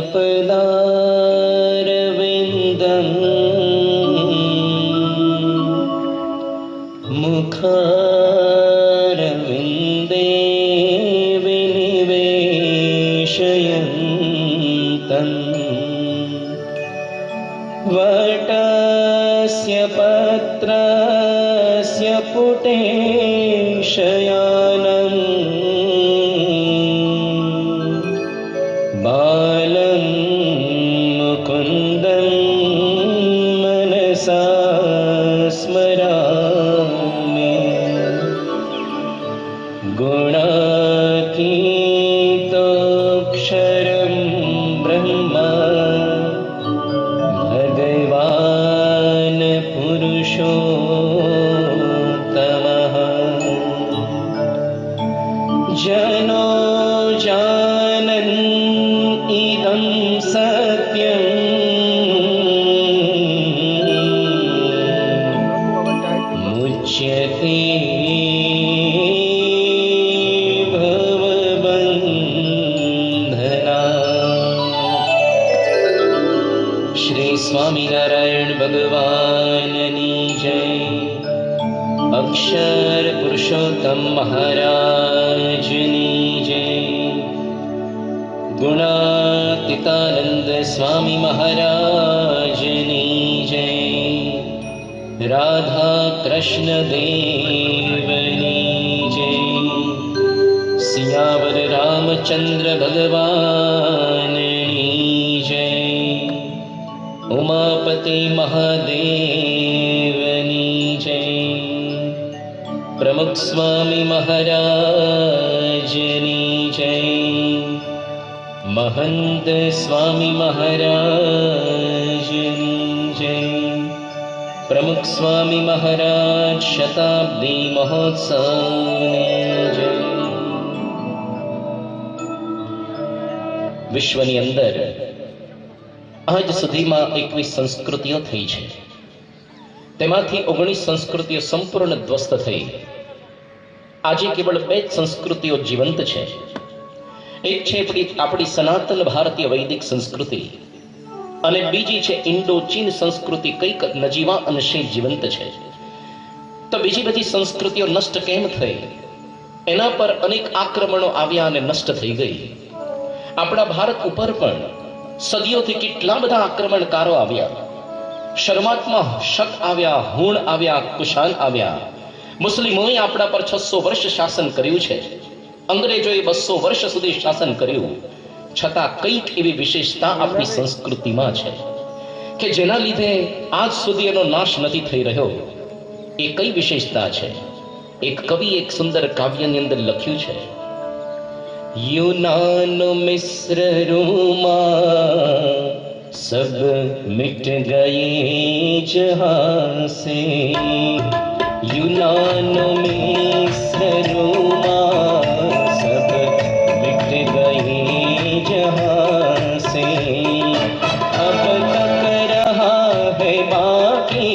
पदारविन्दं मुखारविन्दे विनिवेशयन्तं वटस्य पत्रस्य पुटे शयानम् बालं मुकुन्दं मनसा स्मरामि गुणातीतोऽक्षरं ब्रह्म भगवान् पुरुषोत्तमः जनो जानन् इदं सत्यम् मुच्यते भवबन्धनात्। श्री स्वामिनारायण भगवाननी जय। अक्षर पुरुषोत्तम महाराजनी जय। गुणातीतानंद स्वामी महाराजनी जय। राधा कृष्ण देवनी जय। सियावर रामचंद्र भगवाननी जय। उमापति महादेवनी जय। प्रमुख स्वामी महाराजनी जय। महंत स्वामी महाराजनी जय। प्रमुख स्वामी महाराज शताब्दी महोत्सवनी जय। વિશ્વની અંદર આજ સુધીમાં 21 સંસ્કૃતિઓ થઈ છે, તેમાંથી 19 સંસ્કૃતિઓ સંપૂર્ણ ધ્વસ્ત થઈ. આજે કેવળ 2 સંસ્કૃતિઓ જીવંત છે. એક છે આપણી સનાતન ભારતીય વૈદિક સંસ્કૃતિ, અને બીજી છે ઇન્ડો ચીન સંસ્કૃતિ, કંઈક નજીવા અંશે જીવંત છે. તો બીજી બધી સંસ્કૃતિઓ નષ્ટ કેમ થઈ? એના પર અનેક આક્રમણો આવ્યા અને નષ્ટ થઈ ગઈ. આપણા ભારત ઉપર પણ સદીઓથી કેટલા બધા આક્રમણકારો આવ્યા. શરૂઆતમાં શક આવ્યા, હુણ આવ્યા, કુશાન આવ્યા. મુસ્લિમોએ આપણા પર 600 વર્ષ શાસન કર્યું છે. અંગ્રેજોએ 200 વર્ષ સુધી શાસન કર્યું. છતાં કંઈક એવી વિશેષતા આપણી સંસ્કૃતિમાં છે કે જેના લીધે આજ સુધી એનો નાશ નથી થઈ રહ્યો. એ કઈ વિશેષતા છે? એક કવિ એક સુંદર કાવ્યની અંદર લખ્યું છે, यूनान मिस्र रोमा सब मिट गए जहां से। यूनान मिस्र रोमा सब मिट गए जहां से। अब तक रहा है बाकी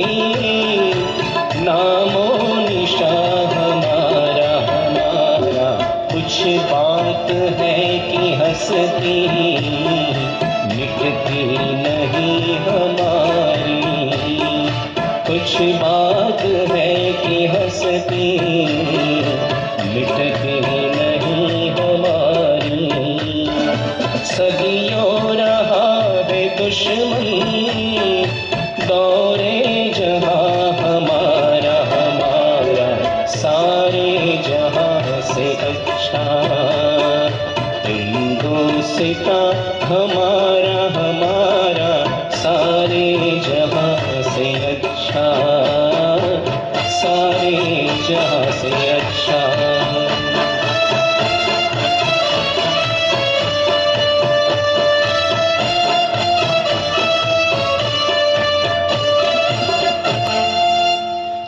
नामो निशान हमारा हमारा। कुछ बात है कि हंसती मिटती नहीं हमारी। कुछ बात है कि हंसती मिटती नहीं हमारी। सदियों रहा है दुश्मन दौरे जहां हमारा हमारा। सारे जहां से अच्छा हिंदुस्तान हमारा हमारा। सारे जहां से अच्छा सारे जहां से अच्छा।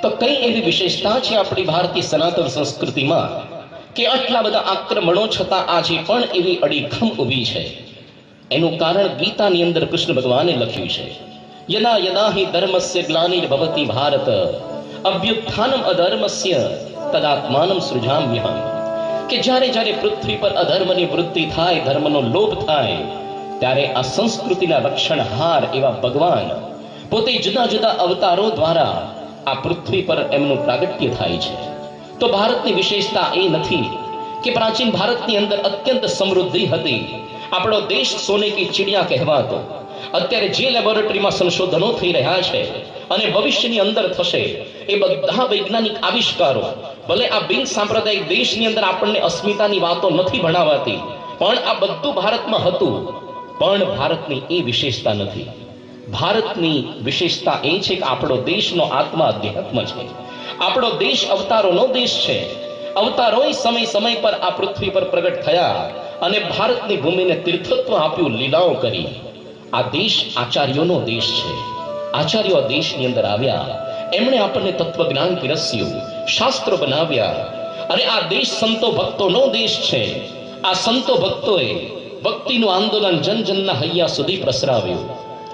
તો કઈ એવી વિશેષતા છે આપણી ભારતીય સનાતન સંસ્કૃતિમાં કે આટલા બધા આક્રમણો છતાં આજે પણ એવી અડીખમ ઊભી છે? એનું કારણ ગીતાની અંદર કૃષ્ણ ભગવાને લખ્યું છે, યદા યદા હિ ધર્મસ્ય ગ્લાનિર્ભવતિ ભારત અભ્યુત્થાનમ અધર્મસ્ય તદાત્માનમ સૃજામ્યહમ. કે જ્યારે જ્યારે પૃથ્વી પર અધર્મની વૃદ્ધિ થાય, ધર્મનો લોપ થાય, ત્યારે આ સંસ્કૃતિના રક્ષણહાર એવા ભગવાન પોતે જુદા જુદા અવતારો દ્વારા આ પૃથ્વી પર એમનું પ્રાગટ્ય થાય છે. તો ભારતની વિશેષતા એ નથી કે પ્રાચીન ભારતની અંદર અત્યંત સમૃદ્ધિ હતી, આપણો દેશ સોને કી ચિડિયા કહેવાતો. અત્યારે જે લેબોરેટરીમાં સંશોધનો થઈ રહ્યા છે અને ભવિષ્યની અંદર થશે, એ બધા વૈજ્ઞાનિક આવિષ્કારો, ભલે આ બિન સાંપ્રદાયિક દેશની અંદર આપણને અસ્મિતાની વાતો નથી ભણાવાતી, પણ આ બધું ભારતમાં હતું. પણ ભારતની એ વિશેષતા નથી. ભારતની વિશેષતા એ છે કે આપણો દેશનો આત્મા અધ્યાત્મ છે. આપણો દેશ અવતારોનો દેશ છે. અવતારોએ સમય સમય પર આ પૃથ્વી પર પ્રગટ થયા અને ભારતની ભૂમિને તીર્થત્વ આપ્યું, લીલાઓ કરી. આ દેશ આચાર્યોનો દેશ છે. આચાર્યો આ દેશની અંદર આવ્યા, એમણે આપણને તત્વજ્ઞાન પીરસ્યું, શાસ્ત્રો બનાવ્યા. અને આ દેશ સંતો ભક્તોનો દેશ છે. આ સંતો ભક્તોએ ભક્તિનું આંદોલન જન જનના હૈયા સુધી પ્રસરાવ્યું.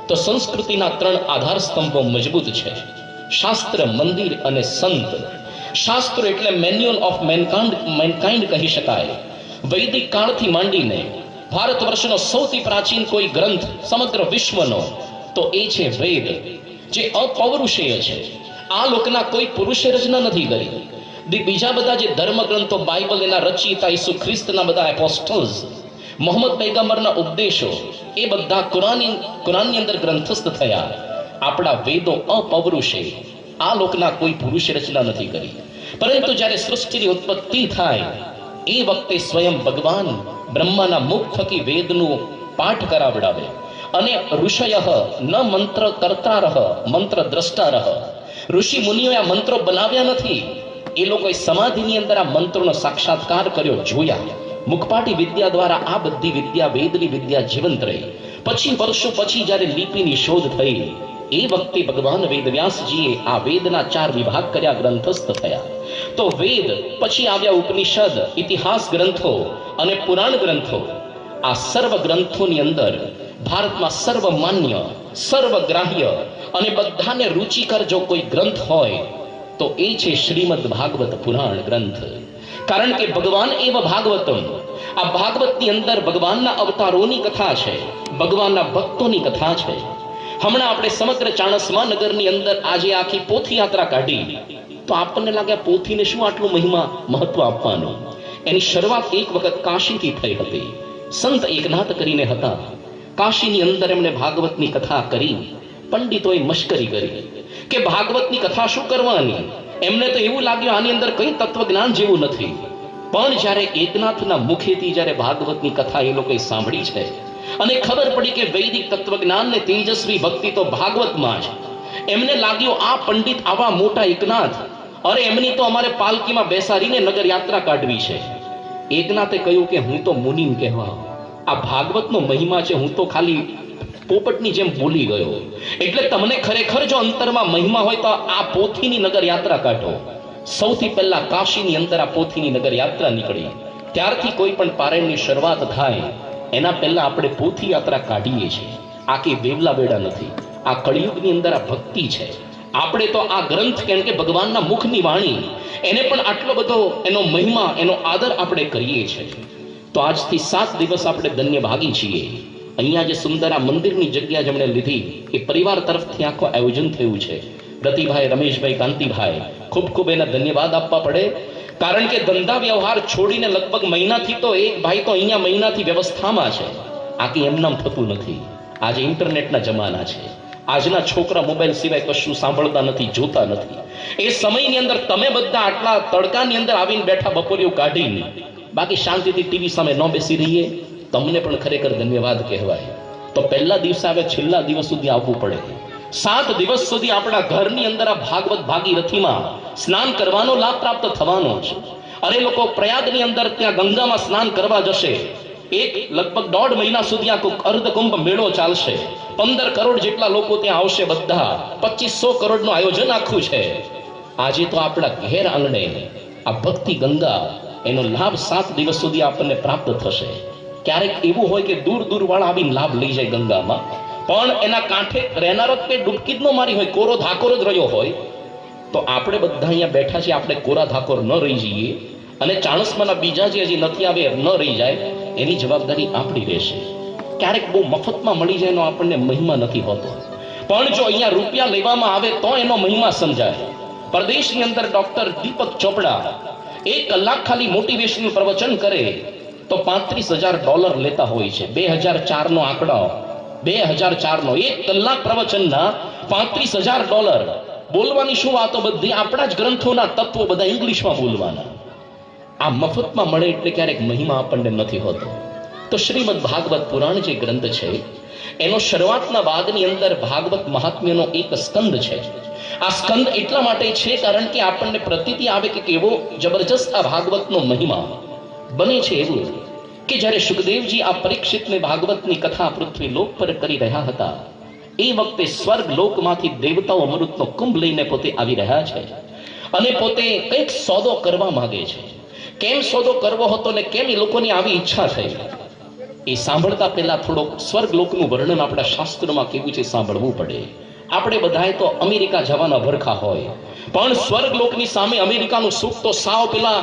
તો સંસ્કૃતિના 3 આધાર સ્તંભો મજબૂત છે: શાસ્ત્ર, મંદિર અને સંત. શાસ્ત્રો એટલે મેન્યુઅલ ઓફ મેનકાઇન્ડ કહી શકાય. વૈદિક કાળથી માંડીને ભારત વર્ષનો સૌથી પ્રાચીન કોઈ ગ્રંથ સમગ્ર વિશ્વનો તો એ છે વેદ, જે અપૌરુષેય છે. આ લોકના કોઈ પુરુષે રચના નથી કરી. બીજા બધા જે ધર્મ ગ્રંથો, બાઇબલ, એના રચયિતા ઈસુ ખ્રિસ્તના બધા એપોસ્ટલ્સ, મોહમ્મદ પૈગંબરના ઉપદેશો, એ બધા કુરાનની અંદર ગ્રંથસ્થ થયા. આપણા વેદો અપૌરુષે, આ લોકના કોઈ પુરુષે રચના નથી કરી. પરંતુ જ્યારે સૃષ્ટિની ઉત્પત્તિ થાય એ વખતે સ્વયં ભગવાન બ્રહ્માના મુખ થકી વેદનું પાઠ કરાવડાવે. અને ઋષય ન મંત્ર કર્તારઃ મંત્ર દ્રષ્ટારઃ. ઋષિ મુનિઓએ આ મંત્રો બનાવ્યા નથી, એ લોકોએ સમાધિની અંદર આ મંત્રોનો સાક્ષાત્કાર કર્યો, જોયા. મુખપાટી વિદ્યા દ્વારા આ બધી વિદ્યા, વેદની વિદ્યા જીવંત રહી. પછી વર્ષો પછી જ્યારે લિપિની શોધ થઈ, એ વખતે ભગવાન વેદવ્યાસજીએ આ વેદના 4 વિભાગ કર્યા, ગ્રંથસ્થ થયા. તો વેદ પછી આવ્યા ઉપનિષદ, ઇતિહાસ ગ્રંથો અને પુરાણ ગ્રંથો. આ સર્વ ગ્રંથોની અંદર ભારતમાં સર્વમાન્ય, સર્વગ્રાહ્ય અને બધાને રુચિકર જો કોઈ ગ્રંથ હોય તો એ છે શ્રીમદ ભાગવત પુરાણ ગ્રંથ. કારણ કે ભગવાન એવ ભાગવતમ, આ ભાગવતની અંદર ભગવાનના અવતારોની કથા છે, ભગવાનના ભક્તોની કથા છે. હમણાં આપણે સમગ્ર ચાણસ્મા નગરની અંદર આજે આખી પોથી યાત્રા કાઢી, તો આપણને લાગે પોથીને શું આટલું મહત્વ આપવાનું. એની શરૂઆત એક વખત કાશીથી થઈ હતી. સંત એકનાથ કરીને હતા, કાશીની અંદર એમણે ભાગવતની કથા કરી. પંડિતોએ મશ્કરી કરી કે ભાગવતની કથા શું કરવાની. એમને તો એવું લાગ્યું આની અંદર કઈ તત્વજ્ઞાન જેવું નથી. પણ જ્યારે એકનાથના મુખેથી જ્યારે ભાગવતની કથા એ લોકોએ સાંભળી છે અને ખબર પડી કે વૈદિક તત્વજ્ઞાન ને તેજસ્વી ભક્તિ તો ભાગવતમાં જ, એમને લાગ્યું આ પંડિત આવા મોટા એકનાથ, અરે એમની તો અમારે પાલકીમાં બેસાડીને નગર યાત્રા કાઢવી છે. એકનાથે કહ્યું કે હું તો મુનિમ કહેવા, આ ભાગવતનો મહિમા છે, હું તો ખાલી પોપટની જેમ બોલી ગયો. એટલે તમને ખરેખર જો અંતરમાં મહિમા હોય તો આ પોથીની નગર યાત્રા કાઢો. સૌથી પહેલા કાશીની અંદર આ પોથીની નગર યાત્રા નીકળી. ત્યારથી કોઈ પણ પારાયણની શરૂઆત થાય એના પહેલા આપણે પોથી યાત્રા કાઢીએ છીએ. આ કે વેવલા વેડા નથી, આ કળિયુગની અંદર આ ભક્તિ છે. આપણે તો આ ગ્રંથ, કેમ કે ભગવાનના મુખની વાણી, એને પણ આટલો બધો એનો મહિમા, એનો આદર આપણે કરીએ છીએ. તો આજથી 7 દિવસ આપણે ધન્ય ભાગી છીએ. અહીંયા જે સુંદર આ મંદિરની જગ્યા જેમણે લીધી, એ પરિવાર તરફથી આખું આયોજન થયું છે. રતિભાઈ, રમેશભાઈ, કાંતિભાઈ, ખૂબ ખૂબ એના ધન્યવાદ આપવા પડે. કારણ કે ધંધા વ્યવહાર છોડીને લગભગ મહિનાથી તો એક ભાઈ તો અહીંયા મહિનાથી વ્યવસ્થામાં છે. આ કંઈ એમનામ થતું નથી. આજે ઇન્ટરનેટના જમાના છે. આજના છોકરા મોબાઈલ સિવાય કશું સાંભળતા નથી, જોતા નથી. એ સમયની અંદર તમે બધા આટલા તડકાની અંદર આવીને બેઠા બપોરિયું કાઢીને, બાકી શાંતિથી ટીવી સામે ન બેસી રહીએ, તમને પણ ખરેખર ધન્યવાદ કહેવાય. તો પહેલા દિવસે આવે, છેલ્લા દિવસ સુધી આવવું પડે. 7 દિવસ સુધી આપણા ઘરની અંદર આ ભાગવત ભાગીરથીમાં સ્નાન કરવાનો લાભ પ્રાપ્ત થવાનો છે. અરે લોકો પ્રયાગની અંદર ત્યાં ગંગામાં સ્નાન કરવા જશે. એક લગભગ 1.5 મહિના સુધી આ અર્ધકુંભ મેળો ચાલશે. 15 કરોડ જેટલા લોકો ત્યાં આવશે. બધા 2500 કરોડનું આયોજન આખું છે. આજે તો આપણા ઘેર આંગણે આ ભક્તિ ગંગા, એનો લાભ 7 દિવસ સુધી આપણને પ્રાપ્ત થશે. ક્યારેક એવું હોય કે દૂર દૂર વાળા આવીને લાભ લઈ જાય ગંગામાં, પણ એના કાંઠે રહેનારો તે ડૂબકી જ ન મારી હોય, કોરો ધાકોર જ રહ્યો હોય. તો આપણે બધા અહીંયા બેઠા છીએ, આપણે કોરા ધાકોર ન રહી જઈએ અને 40માના બીજા જે હજી નથી આવે ન રહી જાય એની જવાબદારી આપણી રહેશે. ક્યારેક બહુ મફતમાં મળી જાય એનો આપણને મહિમા નથી હોતો, પણ જો અહીંયા રૂપિયા લેવામાં આવે તો એનો મહિમા સમજાય. પરદેશની અંદર ડોક્ટર દીપક ચોપડા 1 કલાક ખાલી મોટિવેશનલ પ્રવચન કરે તો $35,000 લેતા હોય છે. 2004 નો આંકડો, 2004 નો 1 કલાક પ્રવચનના $35,000. બોલવાની શું વાતો, બધી આપણા જ ગ્રંથોના તત્વો બધા ઇંગ્લિશમાં બોલવાના. આ મફતમાં મળે એટલે ક્યારેક મહિમા આપણને નથી હોતો. તો શ્રીમદ ભાગવત પુરાણ જે ગ્રંથ છે એનો શરૂઆતના ભાગની અંદર ભાગવત મહાત્મ્યનો એક સ્કંદ છે. આ સ્કંદ એટલા માટે છે કારણ કે આપણને પ્રતીતિ આવે કે કેવો જબરજસ્ત આ ભાગવતનો મહિમા બને છે. એવું કે જ્યારે સુખદેવજી આ પરીક્ષિતને ભાગવતની કથા પૃથ્વી લોક પર કરી રહ્યા હતા એ વખતે સ્વર્ગ લોકમાંથી દેવતાઓ અમૃતનો કુંભ લઈને પોતે આવી રહ્યા છે અને પોતે કંઈક સોદો કરવા માંગે છે. કેમ સોદો કરવો હતો ને કેમ એ લોકોની આવી ઈચ્છા થઈ એ સાંભળતા પહેલા થોડોક સ્વર્ગ લોકનું વર્ણન આપણા શાસ્ત્રમાં કેવું છે સાંભળવું પડે. આપણે બધાએ તો અમેરિકા જવાના ભરખા હોય, પણ સ્વર્ગ લોકની સામે અમેરિકાનું સુખ તો સાવ પેલા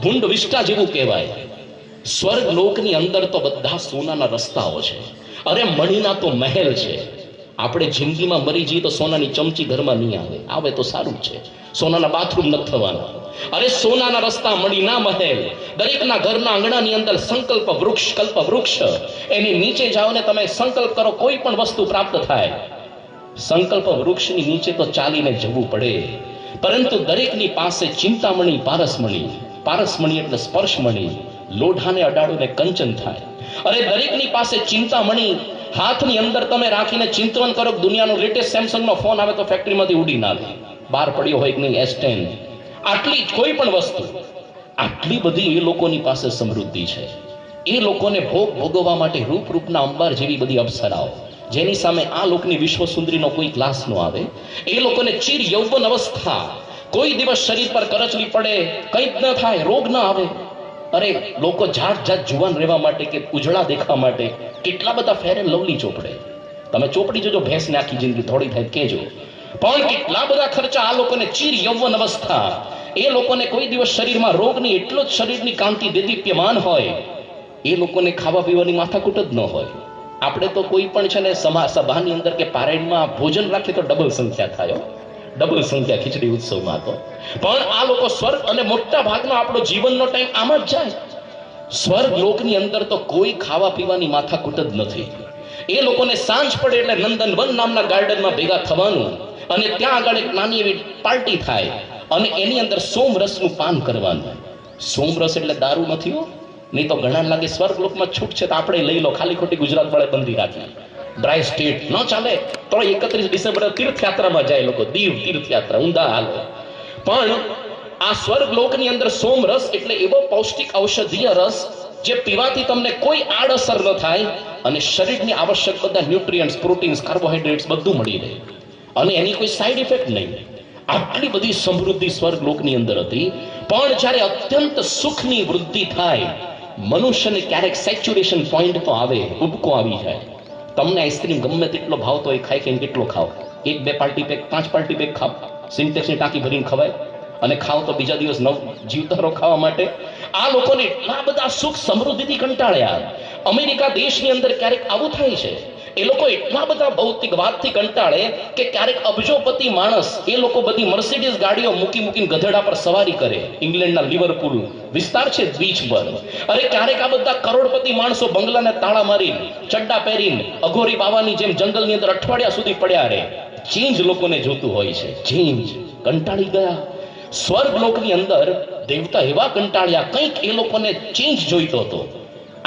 ભૂંડ વિષ્ટા જેવું કહેવાય. સ્વર્ગ લોકની અંદર તો બધા સોનાના રસ્તાઓ છે, અરે મણીના તો મહેલ છે. આપણે જિંદગીમાં મરી જઈએ તો સોનાની ચમચી ઘરમાં નહીં આવે તો સારું છે, સોનાના બાથરૂમ નથી થવાના. અરે સોનાના રસ્તા, મણીના મહેલ, દરેકના ઘરના આંગણાની અંદર સંકલ્પ વૃક્ષ, કલ્પ વૃક્ષ, એની નીચે જાઓ ને તમે સંકલ્પ કરો કોઈ પણ વસ્તુ પ્રાપ્ત થાય. સંકલ્પ વૃક્ષની નીચે તો ચાલીને જવું પડે, પરંતુ દરેકની પાસે ચિંતામણી, પારસમણી એટલે સ્પર્શમણી, લોઢાને અડાડો ને કંચન થાય. અરે દરેકની પાસે ચિંતામણી હાથની અંદર તમે રાખીને ચિંતન કરો. દુનિયાનો લેટેસ્ટ સેમસંગનો ફોન આવે તો ફેક્ટરીમાંથી ઉડીને આવે, બહાર પડ્યો હોય કે નહીં S10, આટલી જ કોઈ પણ વસ્તુ, આટલી બધી એ લોકોની પાસે સમૃદ્ધિ છે. એ લોકોને ભોગવવા માટે રૂપના અંબાર જેવી બધી અપ્સરાઓ, જેની સામે આ લોકની વિશ્વ સુંદરીનો કોઈ ક્લાસ ન આવે. એ લોકોને ચીર યૌવન અવસ્થા, કોઈ દિવસ શરીર પર કરચલી પડે, કંઈ જ ન થાય, રોગ ન આવે. અરે લોકો જાત જુવાન રહેવા માટે કે ઉજળા દેખવા માટે કેટલા બધા ફેર એન્ડ લવલી ચોપડે. તમે ચોપડી જોજો, ભેંસને આખી જિંદગી થોડી થાય કેજો, પણ કેટલા બધા ખર્ચા આ લોકોને ચીર યૌવન અવસ્થા. એ લોકોને કોઈ દિવસ શરીરમાં રોગની, એટલો જ શરીરની કાંતિ દેદીપ્યમાન હોય. એ લોકોને ખાવા પીવાની માથાકૂટ જ ન હોય. આપણે તો કોઈ પણ છે ને સભાની અંદર કે પારાયણમાં ભોજન રાખીએ તો ડબલ સંખ્યા થાય, ડબલ સંખ્યા ખીચડી ઉત્સવમાં તો. પણ આ લોકો સ્વર્ગ, અને મોટા ભાગનો આપણો જીવનનો ટાઈમ આમાં જ જાય. સ્વર્ગ લોકની અંદર તો કોઈ ખાવા પીવાની માથાકૂટ જ નથી. એ લોકોને સાંજ પડે એટલે નંદનવન નામના ગાર્ડનમાં ભેગા થવાનું અને ત્યાં આગળ એક નાની એવી પાર્ટી થાય અને એની અંદર સોમરસનું પાન કરવાનું. સોમરસ એટલે દારૂ નથી હો, નહીં તો ઘણા લાગે સ્વર્ગ લોકમાં છૂટ છે તો આપણે લઈ લો, ખાલી ખોટી ગુજરાત વાળે બંધી રાખી. ડ્રાય સ્ટેટ ન ચાલે તો 31 ડિસેમ્બરે તીર્થયાત્રામાં જાય લોકો, દીવ તીર્થયાત્રા, ઊંધા હાલે. પણ આ સ્વર્ગ લોકની અંદર સોમરસ એટલે એવો પૌષ્ટિક ઔષધીય રસ જે પીવાથી તમને કોઈ આડઅસર ન થાય અને શરીરની આવશ્યક બધા ન્યુટ્રિયન્ટ્સ, પ્રોટીન્સ, કાર્બોહાઈડ્રેટ્સ બધું મળી રહે અને એની કોઈ સાઈડ ઇફેક્ટ નહીં. આટલી બધી સમૃદ્ધિ સ્વર્ગ લોકની અંદર હતી. પણ જ્યારે અત્યંત સુખની વૃદ્ધિ થાય, મનુષ્યને ક્યારેક સેચ્યુરેશન પોઈન્ટ તો આવે, ઉબકો આવી જાય. તમને આઈસ્ક્રીમ ગમે તેટલો ભાવતો હોય, ખાઈ ખાઈને કેટલો ખાવ, 1-2 પાર્ટી પેક, 5 પાર્ટી પેક ખાવ, સિન્ટેક્સની ટાંકી ભરીને ખવાય અને ખાવ તો બીજા દિવસ જીવતરો ખાવા માટે. આ લોકોને એટલા બધા સુખ સમૃદ્ધિથી કંટાળ્યા. અમેરિકા દેશની અંદર ક્યારેક આવું થાય છે, એ લોકો એટલા બધા ભૌતિકવાદથી કંટાળે કે ક્યારેક અબજોપતિ માણસ એ લોકો બધી મર્સિડીઝ ગાડીઓ મૂકીને ગધેડા પર સવારી કરે. ઇંગ્લેન્ડના લિવરપુલ વિસ્તાર છે બીચ પર. અરે ક્યારેક આ બધા કરોડપતિ માણસો બંગલાને તાળા મારીને, ચડ્ડા પહેરીને, અઘોરી બાવાની જેમ જંગલની અંદર અઠવાડિયા સુધી પડ્યા રહે. ચેન્જ લોકોને જોતું હોય છે, ચેન્જ. કંટાળી ગયા. સ્વર્ગ લોકની અંદર દેવતા એવા કંટાળ્યા, કંઈક એ લોકોને ચેન્જ જોઈતો હતો.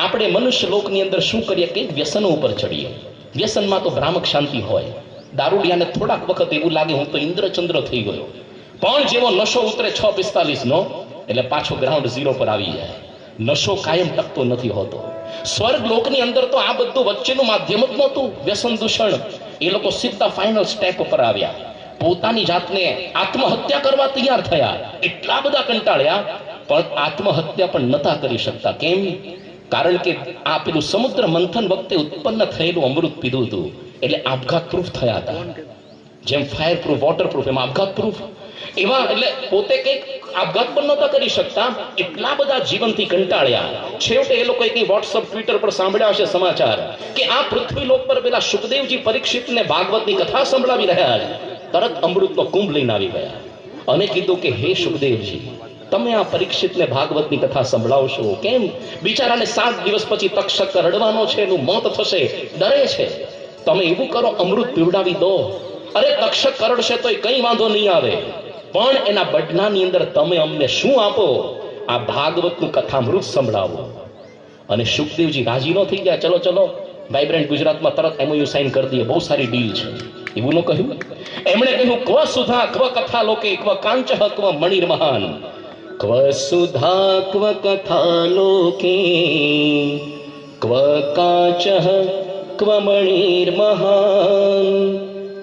આપણે મનુષ્ય લોકની અંદર શું કરીએ, કંઈક વ્યસનો ઉપર ચડીએ. વ્યસનમાં તો ભ્રામક શાંતિ હોય. દારૂડિયાને થોડાક વખત એવું લાગે હું તો ઇન્દ્રચંદ્ર થઈ ગયો, પણ જેવો નશો ઉતરે 6:45 નો એટલે પાછો ગ્રાઉન્ડ ઝીરો પર આવી જાય. નશો કાયમ ટકતો નથી હોતો. સ્વર્ગ લોકની અંદર તો આ બધું વચ્ચેનું માધ્યમ જ નહોતું, વ્યસન દૂષણ. એ લોકો સીધા ફાઇનલ સ્ટેપ ઉપર આવ્યા, પોતાની જાતને આત્મહત્યા કરવા તૈયાર થયા. એટલા બધા કંટાળ્યા પણ આત્મહત્યા પણ નતા કરી શકતા. કેમ? કારણ કે આ પેલું સમુદ્ર મંથન વખતે ઉત્પન્ન થયેલું અમૃત પીધું હતું એટલે આપઘાત પ્રૂફ થયા હતા. જેમ ફાયર પ્રૂફ, વોટર પ્રૂફ, એમ આપઘાત પ્રૂફ. એવા એટલે પોતે કંઈક આપઘાત પણ નહોતા કરી શકતા, એટલા બધા જીવનથી કંટાળ્યા. છેવટે એ લોકોએ કઈ વોટ્સઅપ ટ્વિટર પર સાંભળ્યા હશે સમાચાર કે આ પૃથ્વીલોક પર પેલા સુખદેવજી પરીક્ષિતને ભાગવતની કથા સંભળાવી રહ્યા છે. તરત અમૃતનો કુંભ લઈને આવી ગયા અને કીધું કે હે સુખદેવજી, તમે આ પરીક્ષિતને ભાગવતની કથા સંભળાવશો કેમ? બિચારાને 7 દિવસ પછી તક્ષક રડવાનો છે, એનું મોત થશે, ડરે છે. તમે એવું કરો, અમૃત પીવડાવી દો. અરે તક્ષક કરડશે તો કઈ વાંધો નહીં આવે, પણ એના બદલાની અંદર તમે અમને શું આપો? આ ભાગવતનું કથામૃત સંભળાવો. અને સુખદેવજી રાજી ન થઈ ગયા. ચલો ચલો, વાઇબ્રન્ટ ગુજરાતમાં તરત MOU સાઇન કરી દઈએ, બહુ સારી ડીલ છે. એવું ન કહ્યું. એમણે કહ્યું ક્વ સુધા ક્વ કથા લોકે ક્વ કાંચ ક્વ મણિર મહાન. ક્વ સુધા ક્વ કથા લોકે ક્વ કાંચ ક્વ મણિર મહાન.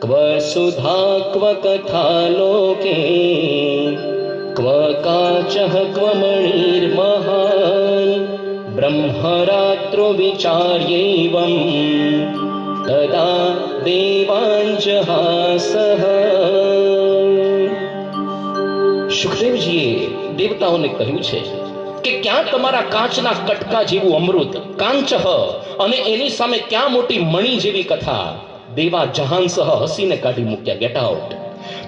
ક્વ સુધા ક્વ કથા લોકે ક્વ કાંચ ક્વ મણિર મહાન. બ્રહ્મરાત્રો વિચાર્યૈવં તદા દેવાંજહાસઃ. સુખદેવજીએ દેવતાઓને કહ્યું છે કે ક્યાં તમારા કાચના કટકા જેવું અમૃત કાંચ અને એની સામે ક્યાં મોટી મણી જેવી કથા. દેવા જહાંસહ હસીને કાઢી મૂક્યા. Get out.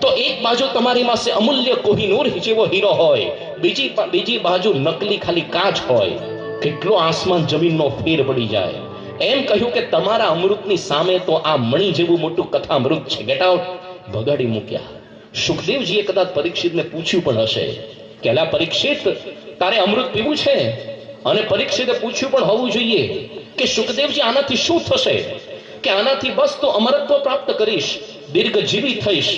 તો એક બાજુ તમારી પાસે અમૂલ્ય કોહિનૂર જેવો હીરો હોય, બીજી બાજુ નકલી ખાલી કાચ હોય. કેટલો આસમાન જમીનનો ફેર પડી જાય. એમ કહ્યું કે તમારા અમૃતની સામે તો આ મણી જેવું મોટું કથા અમૃત છે. Get out. ભગાડી મૂક્યા. સુખદેવજીએ કદાચ પરીક્ષિતને પૂછ્યું પણ હશે કે અલા પરીક્ષિત, તારે અમૃત પીવું છે? અને પરીક્ષિતે પૂછ્યું પણ હોવું જોઈએ કે સુખદેવજી આનાથી શું થશે? કે આનાથી બસ તો અમરત્વ પ્રાપ્ત કરીશ, દીર્ઘજીવી થઈશ.